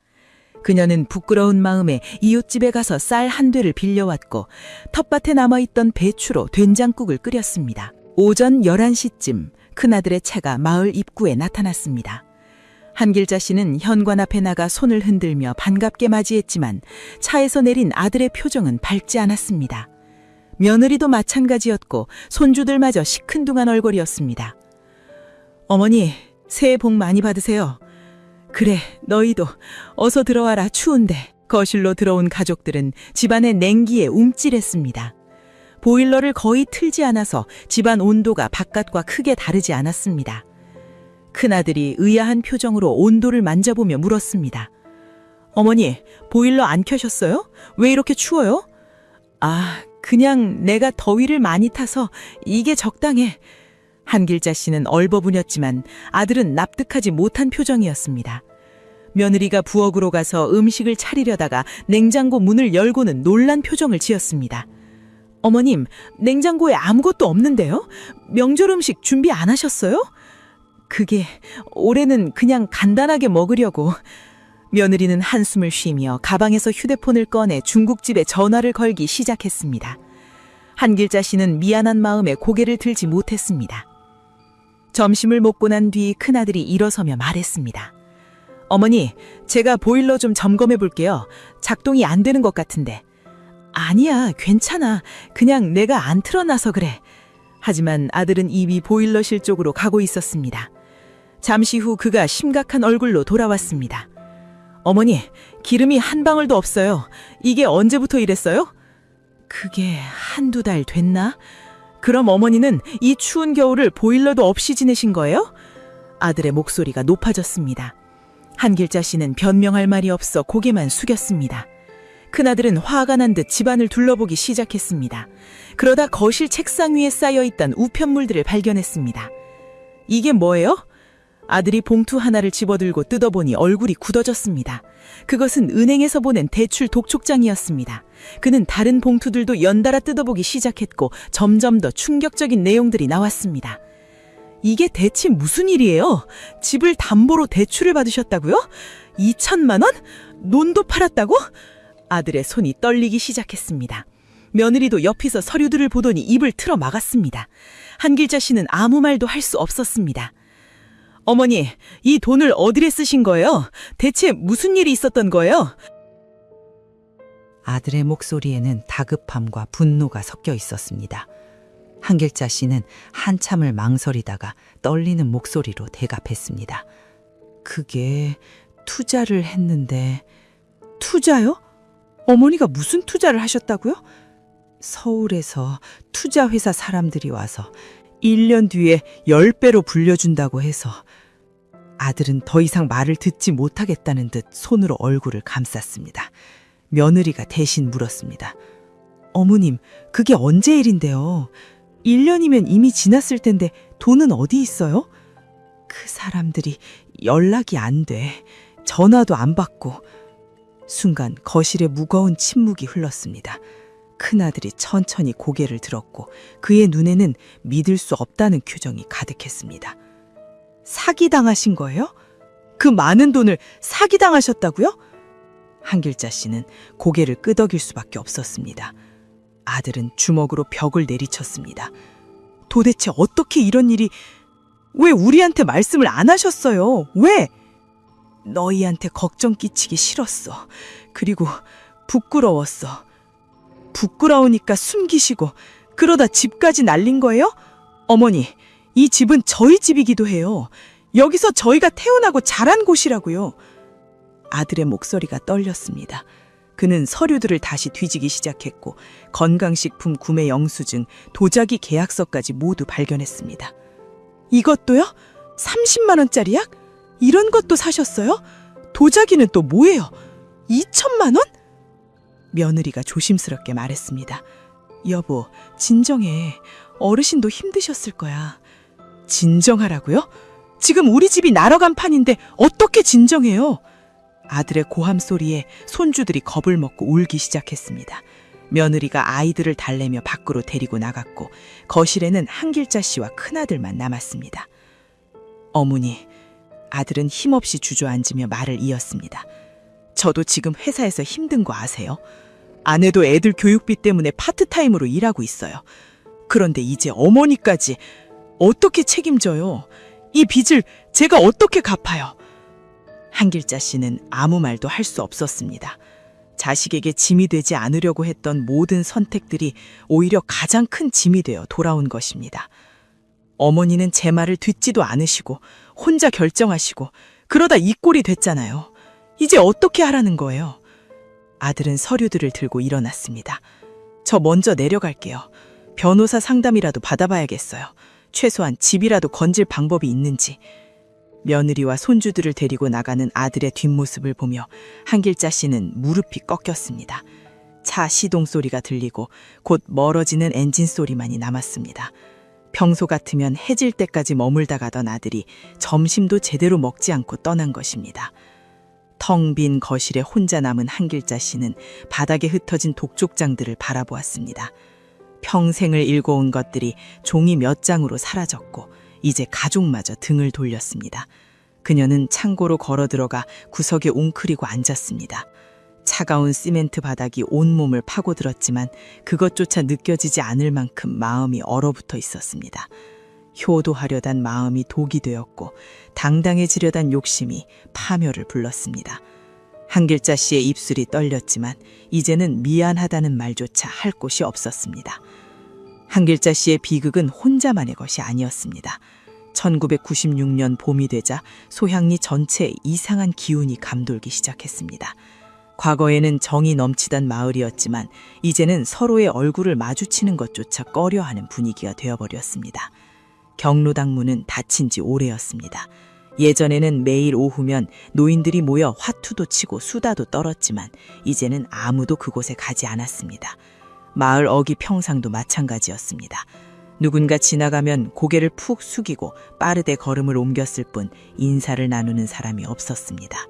Speaker 4: 그녀는 부끄러운 마음에 이웃집에 가서 쌀 한 되를 빌려왔고 텃밭에 남아있던 배추로 된장국을 끓였습니다. 오전 11시쯤 큰아들의 차가 마을 입구에 나타났습니다. 한길자 씨는 현관 앞에 나가 손을 흔들며 반갑게 맞이했지만 차에서 내린 아들의 표정은 밝지 않았습니다. 며느리도 마찬가지였고 손주들마저 시큰둥한 얼굴이었습니다. 어머니, 새해 복 많이 받으세요. 그래, 너희도 어서 들어와라, 추운데. 거실로 들어온 가족들은 집안의 냉기에 움찔했습니다. 보일러를 거의 틀지 않아서 집안 온도가 바깥과 크게 다르지 않았습니다. 큰아들이 의아한 표정으로 온도를 만져보며 물었습니다. 어머니, 보일러 안 켜셨어요? 왜 이렇게 추워요? 아, 그냥 내가 더위를 많이 타서 이게 적당해. 한길자 씨는 얼버무녔지만 아들은 납득하지 못한 표정이었습니다. 며느리가 부엌으로 가서 음식을 차리려다가 냉장고 문을 열고는 놀란 표정을 지었습니다. 어머님, 냉장고에 아무것도 없는데요? 명절 음식 준비 안 하셨어요? 그게 올해는 그냥 간단하게 먹으려고. 며느리는 한숨을 쉬며 가방에서 휴대폰을 꺼내 중국집에 전화를 걸기 시작했습니다. 한길자 씨는 미안한 마음에 고개를 들지 못했습니다. 점심을 먹고 난 뒤 큰아들이 일어서며 말했습니다. 어머니, 제가 보일러 좀 점검해 볼게요. 작동이 안 되는 것 같은데. 아니야, 괜찮아. 그냥 내가 안 틀어놔서 그래. 하지만 아들은 이미 보일러실 쪽으로 가고 있었습니다. 잠시 후 그가 심각한 얼굴로 돌아왔습니다. 어머니, 기름이 한 방울도 없어요. 이게 언제부터 이랬어요? 그게 한두 달 됐나?
Speaker 5: 그럼 어머니는 이 추운 겨울을 보일러도 없이 지내신 거예요? 아들의 목소리가 높아졌습니다. 한길자 씨는 변명할 말이 없어 고개만 숙였습니다. 큰아들은 화가 난 듯 집안을 둘러보기 시작했습니다. 그러다 거실 책상 위에 쌓여있던 우편물들을 발견했습니다. 이게 뭐예요? 아들이 봉투 하나를 집어들고 뜯어보니 얼굴이 굳어졌습니다. 그것은 은행에서 보낸 대출 독촉장이었습니다. 그는 다른 봉투들도 연달아 뜯어보기 시작했고 점점 더 충격적인 내용들이 나왔습니다. 이게 대체 무슨 일이에요? 집을 담보로 대출을 받으셨다고요? 2천만 원? 논도 팔았다고? 아들의 손이 떨리기 시작했습니다. 며느리도 옆에서 서류들을 보더니 입을 틀어 막았습니다. 한길자 씨는 아무 말도 할 수 없었습니다. 어머니, 이 돈을 어디에 쓰신 거예요? 대체 무슨 일이 있었던 거예요?
Speaker 6: 아들의 목소리에는 다급함과 분노가 섞여 있었습니다. 한길자 씨는 한참을 망설이다가 떨리는 목소리로 대답했습니다. 그게 투자를 했는데. 투자요? 어머니가 무슨 투자를 하셨다고요? 서울에서 투자회사 사람들이 와서 1년 뒤에 10배로 불려준다고 해서. 아들은 더 이상 말을 듣지 못하겠다는 듯 손으로 얼굴을 감쌌습니다. 며느리가 대신 물었습니다. 어머님, 그게 언제 일인데요? 1년이면 이미 지났을 텐데 돈은 어디 있어요? 그 사람들이 연락이 안 돼. 전화도 안 받고. 순간 거실에 무거운 침묵이 흘렀습니다. 큰아들이 천천히 고개를 들었고 그의 눈에는 믿을 수 없다는 표정이 가득했습니다. 사기당하신 거예요? 그 많은 돈을 사기당하셨다고요? 한길자 씨는 고개를 끄덕일 수밖에 없었습니다. 아들은 주먹으로 벽을 내리쳤습니다. 도대체 어떻게 이런 일이... 왜 우리한테 말씀을 안 하셨어요? 왜? 너희한테 걱정 끼치기 싫었어. 그리고 부끄러웠어. 부끄러우니까 숨기시고 그러다 집까지 날린 거예요? 어머니, 이 집은 저희 집이기도 해요. 여기서 저희가 태어나고 자란 곳이라고요. 아들의 목소리가 떨렸습니다. 그는 서류들을 다시 뒤지기 시작했고 건강식품 구매 영수증, 도자기 계약서까지 모두 발견했습니다. 이것도요? 30만 원짜리 약? 이런 것도 사셨어요? 도자기는 또 뭐예요? 2천만 원? 며느리가 조심스럽게 말했습니다. 여보, 진정해. 어르신도 힘드셨을 거야. 진정하라고요? 지금 우리 집이 날아간 판인데 어떻게 진정해요? 아들의 고함 소리에 손주들이 겁을 먹고 울기 시작했습니다. 며느리가 아이들을 달래며 밖으로 데리고 나갔고 거실에는 한길자 씨와 큰아들만 남았습니다. 어머니, 아들은 힘없이 주저앉으며 말을 이었습니다. 저도 지금 회사에서 힘든 거 아세요? 아내도 애들 교육비 때문에 파트타임으로 일하고 있어요. 그런데 이제 어머니까지 어떻게 책임져요? 이 빚을 제가 어떻게 갚아요? 한길자 씨는 아무 말도 할 수 없었습니다. 자식에게 짐이 되지 않으려고 했던 모든 선택들이 오히려 가장 큰 짐이 되어 돌아온 것입니다. 어머니는 제 말을 듣지도 않으시고 혼자 결정하시고 그러다 이 꼴이 됐잖아요. 이제 어떻게 하라는 거예요? 아들은 서류들을 들고 일어났습니다. 저 먼저 내려갈게요. 변호사 상담이라도 받아봐야겠어요. 최소한 집이라도 건질 방법이 있는지. 며느리와 손주들을 데리고 나가는 아들의 뒷모습을 보며 한길자 씨는 무릎이 꺾였습니다. 차 시동 소리가 들리고 곧 멀어지는 엔진 소리만이 남았습니다. 평소 같으면 해질 때까지 머물다 가던 아들이 점심도 제대로 먹지 않고 떠난 것입니다. 텅 빈 거실에 혼자 남은 한길자 씨는 바닥에 흩어진 독촉장들을 바라보았습니다. 평생을 읽어온 것들이 종이 몇 장으로 사라졌고 이제 가족마저 등을 돌렸습니다. 그녀는 창고로 걸어 들어가 구석에 웅크리고 앉았습니다. 차가운 시멘트 바닥이 온몸을 파고들었지만 그것조차 느껴지지 않을 만큼 마음이 얼어붙어 있었습니다. 효도하려던 마음이 독이 되었고 당당해지려던 욕심이 파멸을 불렀습니다. 한길자 씨의 입술이 떨렸지만 이제는 미안하다는 말조차 할 곳이 없었습니다. 한길자 씨의 비극은 혼자만의 것이 아니었습니다. 1996년 봄이 되자 소향리 전체에 이상한 기운이 감돌기 시작했습니다.
Speaker 5: 과거에는 정이 넘치던 마을이었지만 이제는 서로의 얼굴을 마주치는 것조차 꺼려하는 분위기가 되어버렸습니다. 경로당문은 닫힌 지 오래였습니다. 예전에는 매일 오후면 노인들이 모여 화투도 치고 수다도 떨었지만 이제는 아무도 그곳에 가지 않았습니다. 마을 어기 평상도 마찬가지였습니다. 누군가 지나가면 고개를 푹 숙이고 빠르게 걸음을 옮겼을 뿐 인사를 나누는 사람이 없었습니다.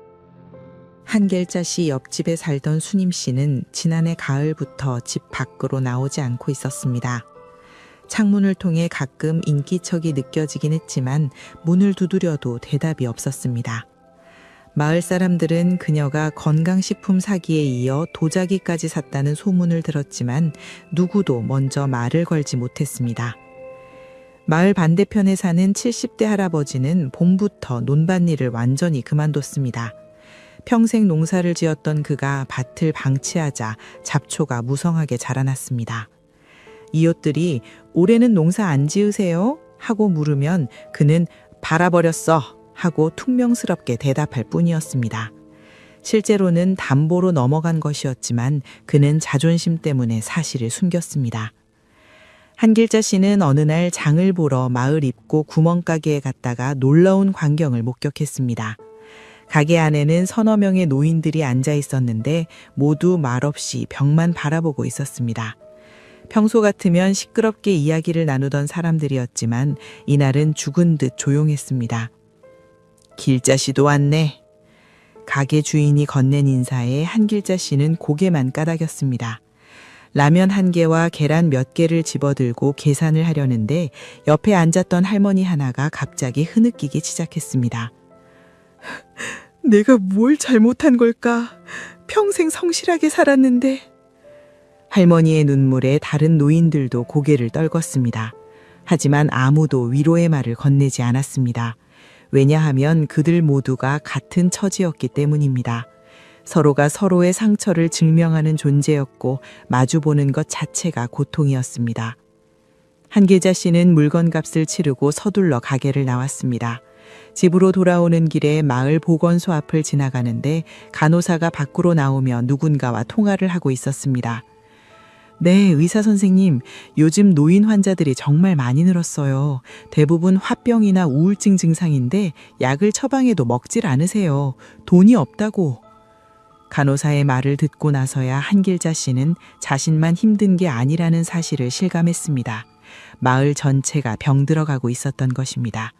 Speaker 3: 한길자씨 옆집에 살던 수님 씨는 지난해 가을부터 집 밖으로 나오지 않고 있었습니다. 창문을 통해 가끔 인기척이 느껴지긴 했지만 문을 두드려도 대답이 없었습니다. 마을 사람들은 그녀가 건강식품 사기에 이어 도자기까지 샀다는 소문을 들었지만 누구도 먼저 말을 걸지 못했습니다. 마을 반대편에 사는 70대 할아버지는 봄부터 논밭일을 완전히 그만뒀습니다. 평생 농사를 지었던 그가 밭을 방치하자 잡초가 무성하게 자라났습니다. 이웃들이 올해는 농사 안 지으세요? 하고 물으면 그는 팔아버렸어 하고 퉁명스럽게 대답할 뿐이었습니다. 실제로는 담보로 넘어간 것이었지만 그는 자존심 때문에 사실을 숨겼습니다. 한길자 씨는 어느 날 장을 보러 마을 입구 구멍가게에 갔다가 놀라운 광경을 목격했습니다. 가게 안에는 서너 명의 노인들이 앉아 있었는데 모두 말없이 벽만 바라보고 있었습니다. 평소 같으면 시끄럽게 이야기를 나누던 사람들이었지만 이날은 죽은 듯 조용했습니다. 길자 씨도 왔네. 가게 주인이 건넨 인사에 한길자 씨는 고개만 까닥였습니다. 라면 한 개와 계란 몇 개를 집어들고 계산을 하려는데 옆에 앉았던 할머니 하나가 갑자기 흐느끼기 시작했습니다. 내가 뭘 잘못한 걸까? 평생 성실하게 살았는데. 할머니의 눈물에 다른 노인들도 고개를 떨궜습니다. 하지만 아무도 위로의 말을 건네지 않았습니다. 왜냐하면 그들 모두가 같은 처지였기 때문입니다. 서로가 서로의 상처를 증명하는 존재였고 마주보는 것 자체가 고통이었습니다. 한길자 씨는 물건값을 치르고 서둘러 가게를 나왔습니다. 집으로 돌아오는 길에 마을 보건소 앞을 지나가는데 간호사가 밖으로 나오며 누군가와 통화를 하고 있었습니다. 네, 의사 선생님. 요즘 노인 환자들이 정말 많이 늘었어요. 대부분 화병이나 우울증 증상인데 약을 처방해도 먹질 않으세요. 돈이 없다고. 간호사의 말을 듣고 나서야 한길자 씨는 자신만 힘든 게 아니라는 사실을 실감했습니다. 마을 전체가 병들어가고 있었던 것입니다.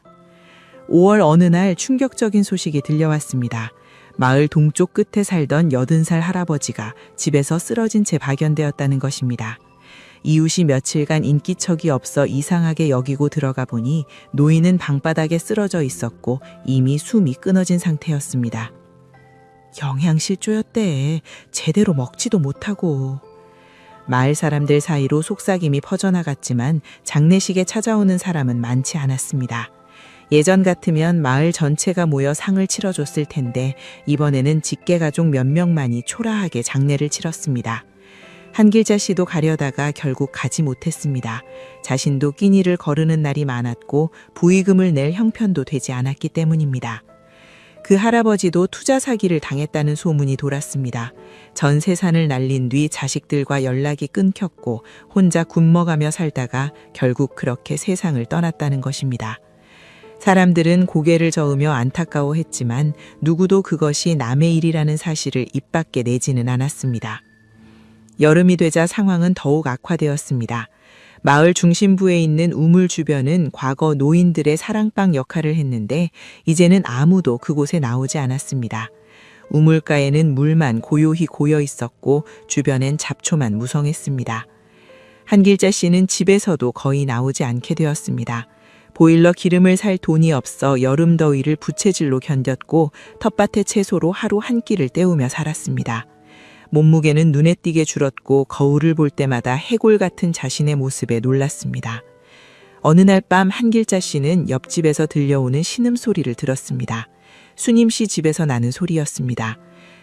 Speaker 3: 5월 어느 날 충격적인 소식이 들려왔습니다. 마을 동쪽 끝에 살던 80살 할아버지가 집에서 쓰러진 채 발견되었다는 것입니다. 이웃이 며칠간 인기척이 없어 이상하게 여기고 들어가 보니 노인은 방바닥에 쓰러져 있었고 이미 숨이 끊어진 상태였습니다. 영양실조였대. 제대로 먹지도 못하고. 마을 사람들 사이로 속삭임이 퍼져나갔지만 장례식에 찾아오는 사람은 많지 않았습니다. 예전 같으면 마을 전체가 모여 상을 치러줬을 텐데 이번에는 직계가족 몇 명만이 초라하게 장례를 치렀습니다. 한길자 씨도 가려다가 결국 가지 못했습니다. 자신도 끼니를 거르는 날이 많았고 부의금을 낼 형편도 되지 않았기 때문입니다. 그 할아버지도 투자 사기를 당했다는 소문이 돌았습니다. 전 세산을 날린 뒤 자식들과 연락이 끊겼고 혼자 굶먹으며 살다가 결국 그렇게 세상을 떠났다는 것입니다. 사람들은 고개를 저으며 안타까워했지만 누구도 그것이 남의 일이라는 사실을 입 밖에 내지는 않았습니다. 여름이 되자 상황은 더욱 악화되었습니다. 마을 중심부에 있는 우물 주변은 과거 노인들의 사랑방 역할을 했는데 이제는 아무도 그곳에 나오지 않았습니다. 우물가에는 물만 고요히 고여 있었고 주변엔 잡초만 무성했습니다. 한길자 씨는 집에서도 거의 나오지 않게 되었습니다. 보일러 기름을 살 돈이 없어 여름 더위를 부채질로 견뎠고 텃밭의 채소로 하루 한 끼를 때우며 살았습니다. 몸무게는 눈에 띄게 줄었고 거울을 볼 때마다 해골 같은 자신의 모습에 놀랐습니다. 어느 날 밤 한길자 씨는 옆집에서 들려오는 신음소리를 들었습니다. 수님 씨 집에서 나는 소리였습니다.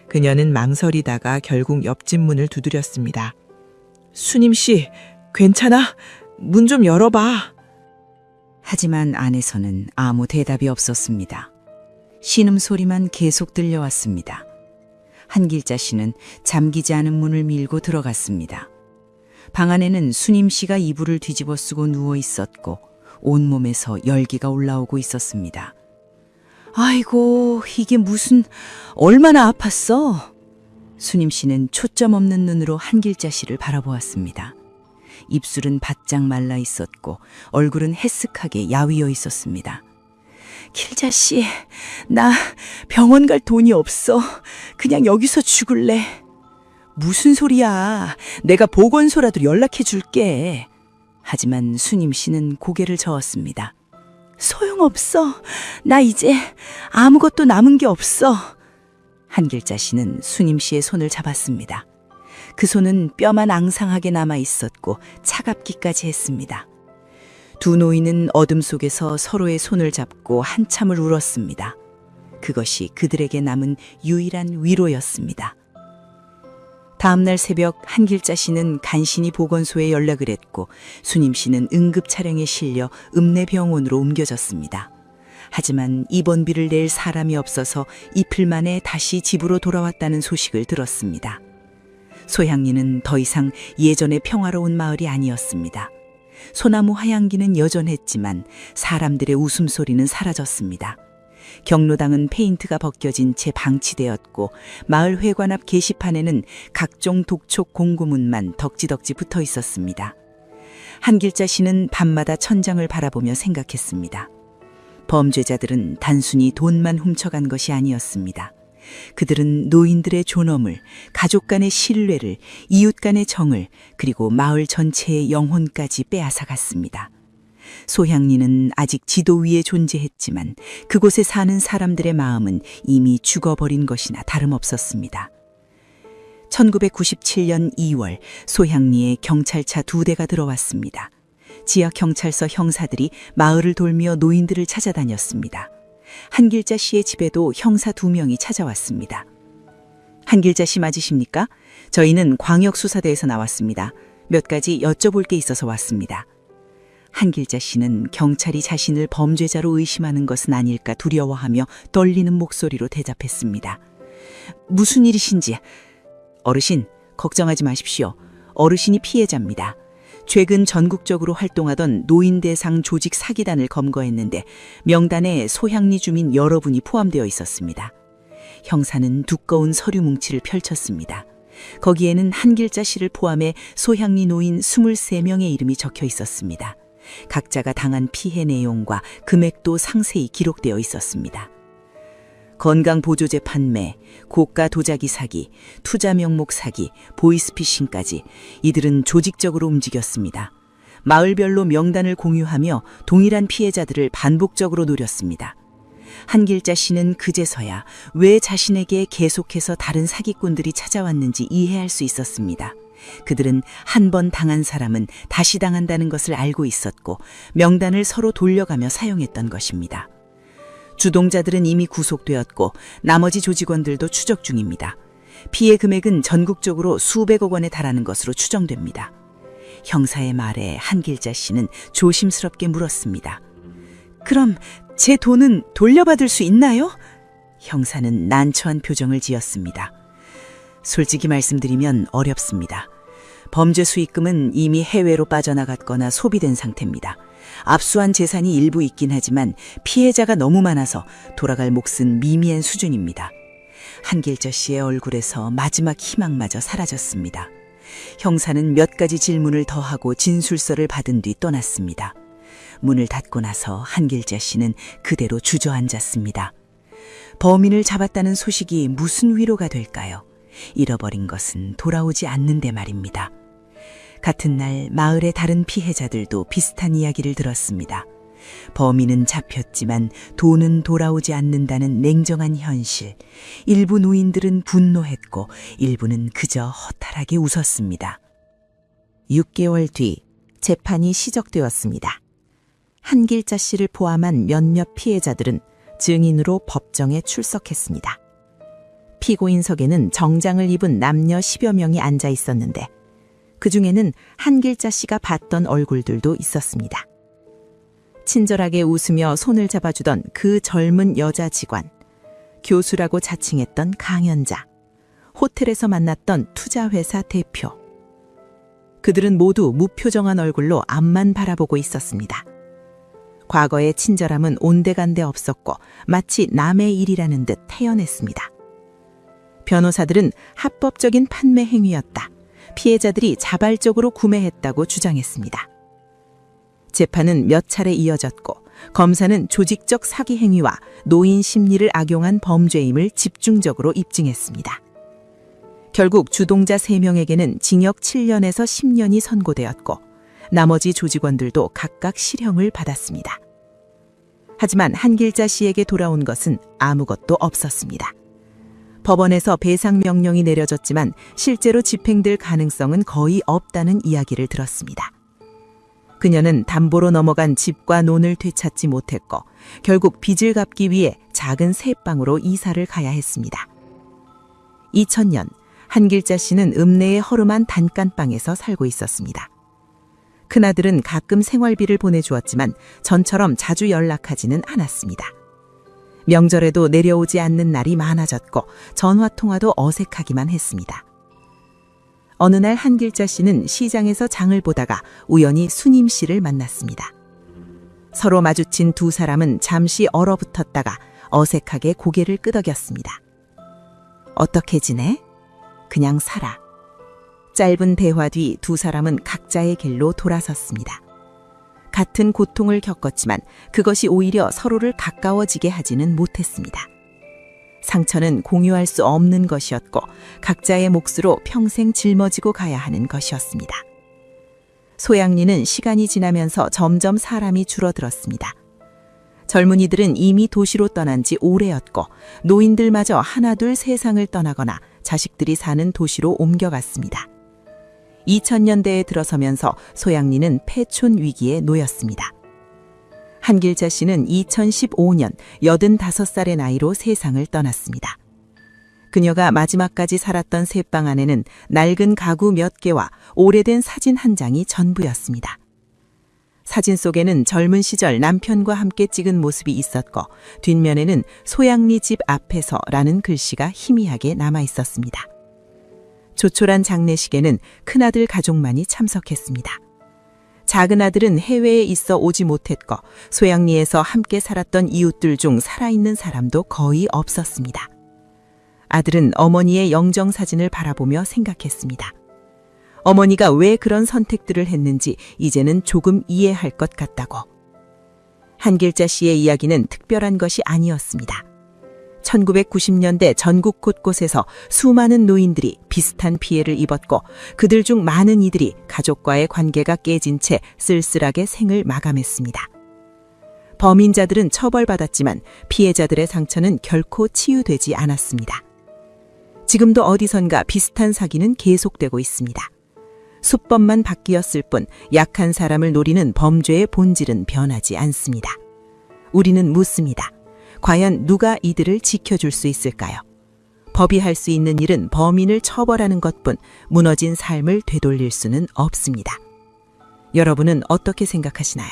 Speaker 3: 그녀는 망설이다가 결국 옆집 문을 두드렸습니다. 수님 씨, 괜찮아? 문 좀 열어봐.
Speaker 6: 하지만 안에서는 아무 대답이 없었습니다. 신음소리만 계속 들려왔습니다. 한길자 씨는 잠기지 않은 문을 밀고 들어갔습니다. 방 안에는 수님 씨가 이불을 뒤집어 쓰고 누워 있었고 온몸에서 열기가 올라오고 있었습니다. 아이고, 이게 무슨 얼마나 아팠어? 수님 씨는 초점 없는 눈으로 한길자 씨를 바라보았습니다. 입술은 바짝 말라 있었고 얼굴은 해쓱하게 야위어 있었습니다. 길자 씨, 나 병원 갈 돈이 없어. 그냥 여기서 죽을래. 무슨 소리야. 내가 보건소라도 연락해 줄게. 하지만 수님 씨는 고개를 저었습니다. 소용없어. 나 이제 아무것도 남은 게 없어. 한길자 씨는 수님 씨의 손을 잡았습니다. 그 손은 뼈만 앙상하게 남아 있었고 차갑기까지 했습니다. 두 노인은 어둠 속에서 서로의 손을 잡고 한참을 울었습니다. 그것이 그들에게 남은 유일한 위로였습니다. 다음 날 새벽 한길자 씨는 간신히 보건소에 연락을 했고 수님 씨는 응급 차량에 실려 읍내병원으로 옮겨졌습니다. 하지만 입원비를 낼 사람이 없어서 이틀 만에 다시 집으로 돌아왔다는 소식을 들었습니다. 소향리는 더 이상 예전의 평화로운 마을이 아니었습니다. 소나무 화향기는 여전했지만 사람들의 웃음소리는 사라졌습니다. 경로당은 페인트가 벗겨진 채 방치되었고 마을 회관 앞 게시판에는 각종 독촉 공고문만 덕지덕지 붙어 있었습니다. 한길자 씨는 밤마다 천장을 바라보며 생각했습니다. 범죄자들은 단순히 돈만 훔쳐간 것이 아니었습니다. 그들은 노인들의 존엄을, 가족 간의 신뢰를, 이웃 간의 정을, 그리고 마을 전체의 영혼까지 빼앗아 갔습니다. 소향리는 아직 지도 위에 존재했지만 그곳에 사는 사람들의 마음은 이미 죽어버린 것이나 다름없었습니다. 1997년 2월 소향리에 경찰차 2대가 들어왔습니다. 지역 경찰서 형사들이 마을을 돌며 노인들을 찾아다녔습니다. 한길자 씨의 집에도 형사 2명이 찾아왔습니다. 한길자 씨 맞으십니까? 저희는 광역수사대에서 나왔습니다. 몇 가지 여쭤볼 게 있어서 왔습니다. 한길자 씨는 경찰이 자신을 범죄자로 의심하는 것은 아닐까 두려워하며 떨리는 목소리로 대답했습니다. 무슨 일이신지. 어르신, 걱정하지 마십시오. 어르신이 피해자입니다. 최근 전국적으로 활동하던 노인 대상 조직 사기단을 검거했는데 명단에 소향리 주민 여러분이 포함되어 있었습니다. 형사는 두꺼운 서류 뭉치를 펼쳤습니다. 거기에는 한길자 씨를 포함해 소향리 노인 23명의 이름이 적혀 있었습니다. 각자가 당한 피해 내용과 금액도 상세히 기록되어 있었습니다. 건강보조제 판매, 고가 도자기 사기, 투자 명목 사기, 보이스피싱까지 이들은 조직적으로 움직였습니다. 마을별로 명단을 공유하며 동일한 피해자들을 반복적으로 노렸습니다. 한길자 씨는 그제서야 왜 자신에게 계속해서 다른 사기꾼들이 찾아왔는지 이해할 수 있었습니다. 그들은 한 번 당한 사람은 다시 당한다는 것을 알고 있었고 명단을 서로 돌려가며 사용했던 것입니다. 주동자들은 이미 구속되었고 나머지 조직원들도 추적 중입니다. 피해 금액은 전국적으로 수백억 원에 달하는 것으로 추정됩니다. 형사의 말에 한길자 씨는 조심스럽게 물었습니다. 그럼 제 돈은 돌려받을 수 있나요? 형사는 난처한 표정을 지었습니다. 솔직히 말씀드리면 어렵습니다. 범죄 수익금은 이미 해외로 빠져나갔거나 소비된 상태입니다. 압수한 재산이 일부 있긴 하지만 피해자가 너무 많아서 돌아갈 몫은 미미한 수준입니다. 한길자 씨의 얼굴에서 마지막 희망마저 사라졌습니다. 형사는 몇 가지 질문을 더하고 진술서를 받은 뒤 떠났습니다. 문을 닫고 나서 한길자 씨는 그대로 주저앉았습니다. 범인을 잡았다는 소식이 무슨 위로가 될까요? 잃어버린 것은 돌아오지 않는데 말입니다. 같은 날 마을의 다른 피해자들도 비슷한 이야기를 들었습니다. 범인은 잡혔지만 돈은 돌아오지 않는다는 냉정한 현실. 일부 노인들은 분노했고 일부는 그저 허탈하게 웃었습니다.
Speaker 3: 6개월 뒤 재판이 시작되었습니다. 한길자 씨를 포함한 몇몇 피해자들은 증인으로 법정에 출석했습니다. 피고인석에는 정장을 입은 남녀 10여 명이 앉아 있었는데 그중에는 한길자 씨가 봤던 얼굴들도 있었습니다. 친절하게 웃으며 손을 잡아주던 그 젊은 여자 직원, 교수라고 자칭했던 강연자,
Speaker 1: 호텔에서 만났던 투자회사 대표. 그들은 모두 무표정한 얼굴로 앞만 바라보고 있었습니다. 과거의 친절함은 온데간데 없었고 마치 남의 일이라는 듯 태연했습니다. 변호사들은 합법적인 판매 행위였다. 피해자들이 자발적으로 구매했다고 주장했습니다. 재판은 몇 차례 이어졌고 검사는 조직적 사기 행위와 노인 심리를 악용한 범죄임을 집중적으로 입증했습니다. 결국 주동자 3명에게는 징역 7년에서 10년이 선고되었고 나머지 조직원들도 각각 실형을 받았습니다. 하지만 한길자 씨에게 돌아온 것은 아무것도 없었습니다. 법원에서 배상 명령이 내려졌지만 실제로 집행될 가능성은 거의 없다는 이야기를 들었습니다. 그녀는 담보로 넘어간 집과 논을 되찾지 못했고 결국 빚을 갚기 위해 작은 새방으로 이사를 가야 했습니다. 2000년 한길자 씨는 읍내의 허름한 단칸방에서 살고 있었습니다. 큰아들은 가끔 생활비를 보내주었지만 전처럼 자주 연락하지는 않았습니다. 명절에도 내려오지 않는 날이 많아졌고 전화통화도 어색하기만 했습니다. 어느 날 한길자 씨는 시장에서 장을 보다가 우연히 수님 씨를 만났습니다. 서로 마주친 두 사람은 잠시 얼어붙었다가 어색하게 고개를 끄덕였습니다. 어떻게 지내? 그냥 살아. 짧은 대화 뒤 두 사람은 각자의 길로 돌아섰습니다. 같은 고통을 겪었지만 그것이 오히려 서로를 가까워지게 하지는 못했습니다. 상처는 공유할 수 없는 것이었고 각자의 몫으로 평생 짊어지고 가야 하는 것이었습니다. 소양리는 시간이 지나면서 점점 사람이 줄어들었습니다. 젊은이들은 이미 도시로 떠난 지 오래였고 노인들마저 하나둘 세상을 떠나거나 자식들이 사는 도시로 옮겨갔습니다. 2000년대에 들어서면서 소양리는 폐촌 위기에 놓였습니다. 한길자 씨는 2015년 85살의 나이로 세상을 떠났습니다. 그녀가 마지막까지 살았던 새방 안에는 낡은 가구 몇 개와 오래된 사진 한 장이 전부였습니다. 사진 속에는 젊은 시절 남편과 함께 찍은 모습이 있었고 뒷면에는 소양리 집 앞에서라는 글씨가 희미하게 남아 있었습니다. 조촐한 장례식에는 큰아들 가족만이 참석했습니다. 작은 아들은 해외에 있어 오지 못했고 소양리에서 함께 살았던 이웃들 중 살아있는 사람도 거의 없었습니다. 아들은 어머니의 영정사진을 바라보며 생각했습니다. 어머니가 왜 그런 선택들을 했는지 이제는 조금 이해할 것 같다고. 한길자 씨의 이야기는 특별한 것이 아니었습니다. 1990년대 전국 곳곳에서 수많은 노인들이 비슷한 피해를 입었고 그들 중 많은 이들이 가족과의 관계가 깨진 채 쓸쓸하게 생을 마감했습니다. 범인자들은 처벌받았지만 피해자들의 상처는 결코 치유되지 않았습니다. 지금도 어디선가 비슷한 사기는 계속되고 있습니다. 수법만 바뀌었을 뿐 약한 사람을 노리는 범죄의 본질은 변하지 않습니다. 우리는 묻습니다. 과연 누가 이들을 지켜줄 수 있을까요? 법이 할 수 있는 일은 범인을 처벌하는 것뿐 무너진 삶을 되돌릴 수는 없습니다. 여러분은 어떻게 생각하시나요?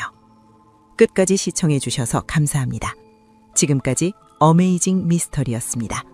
Speaker 1: 끝까지 시청해 주셔서 감사합니다. 지금까지 어메이징 미스터리였습니다.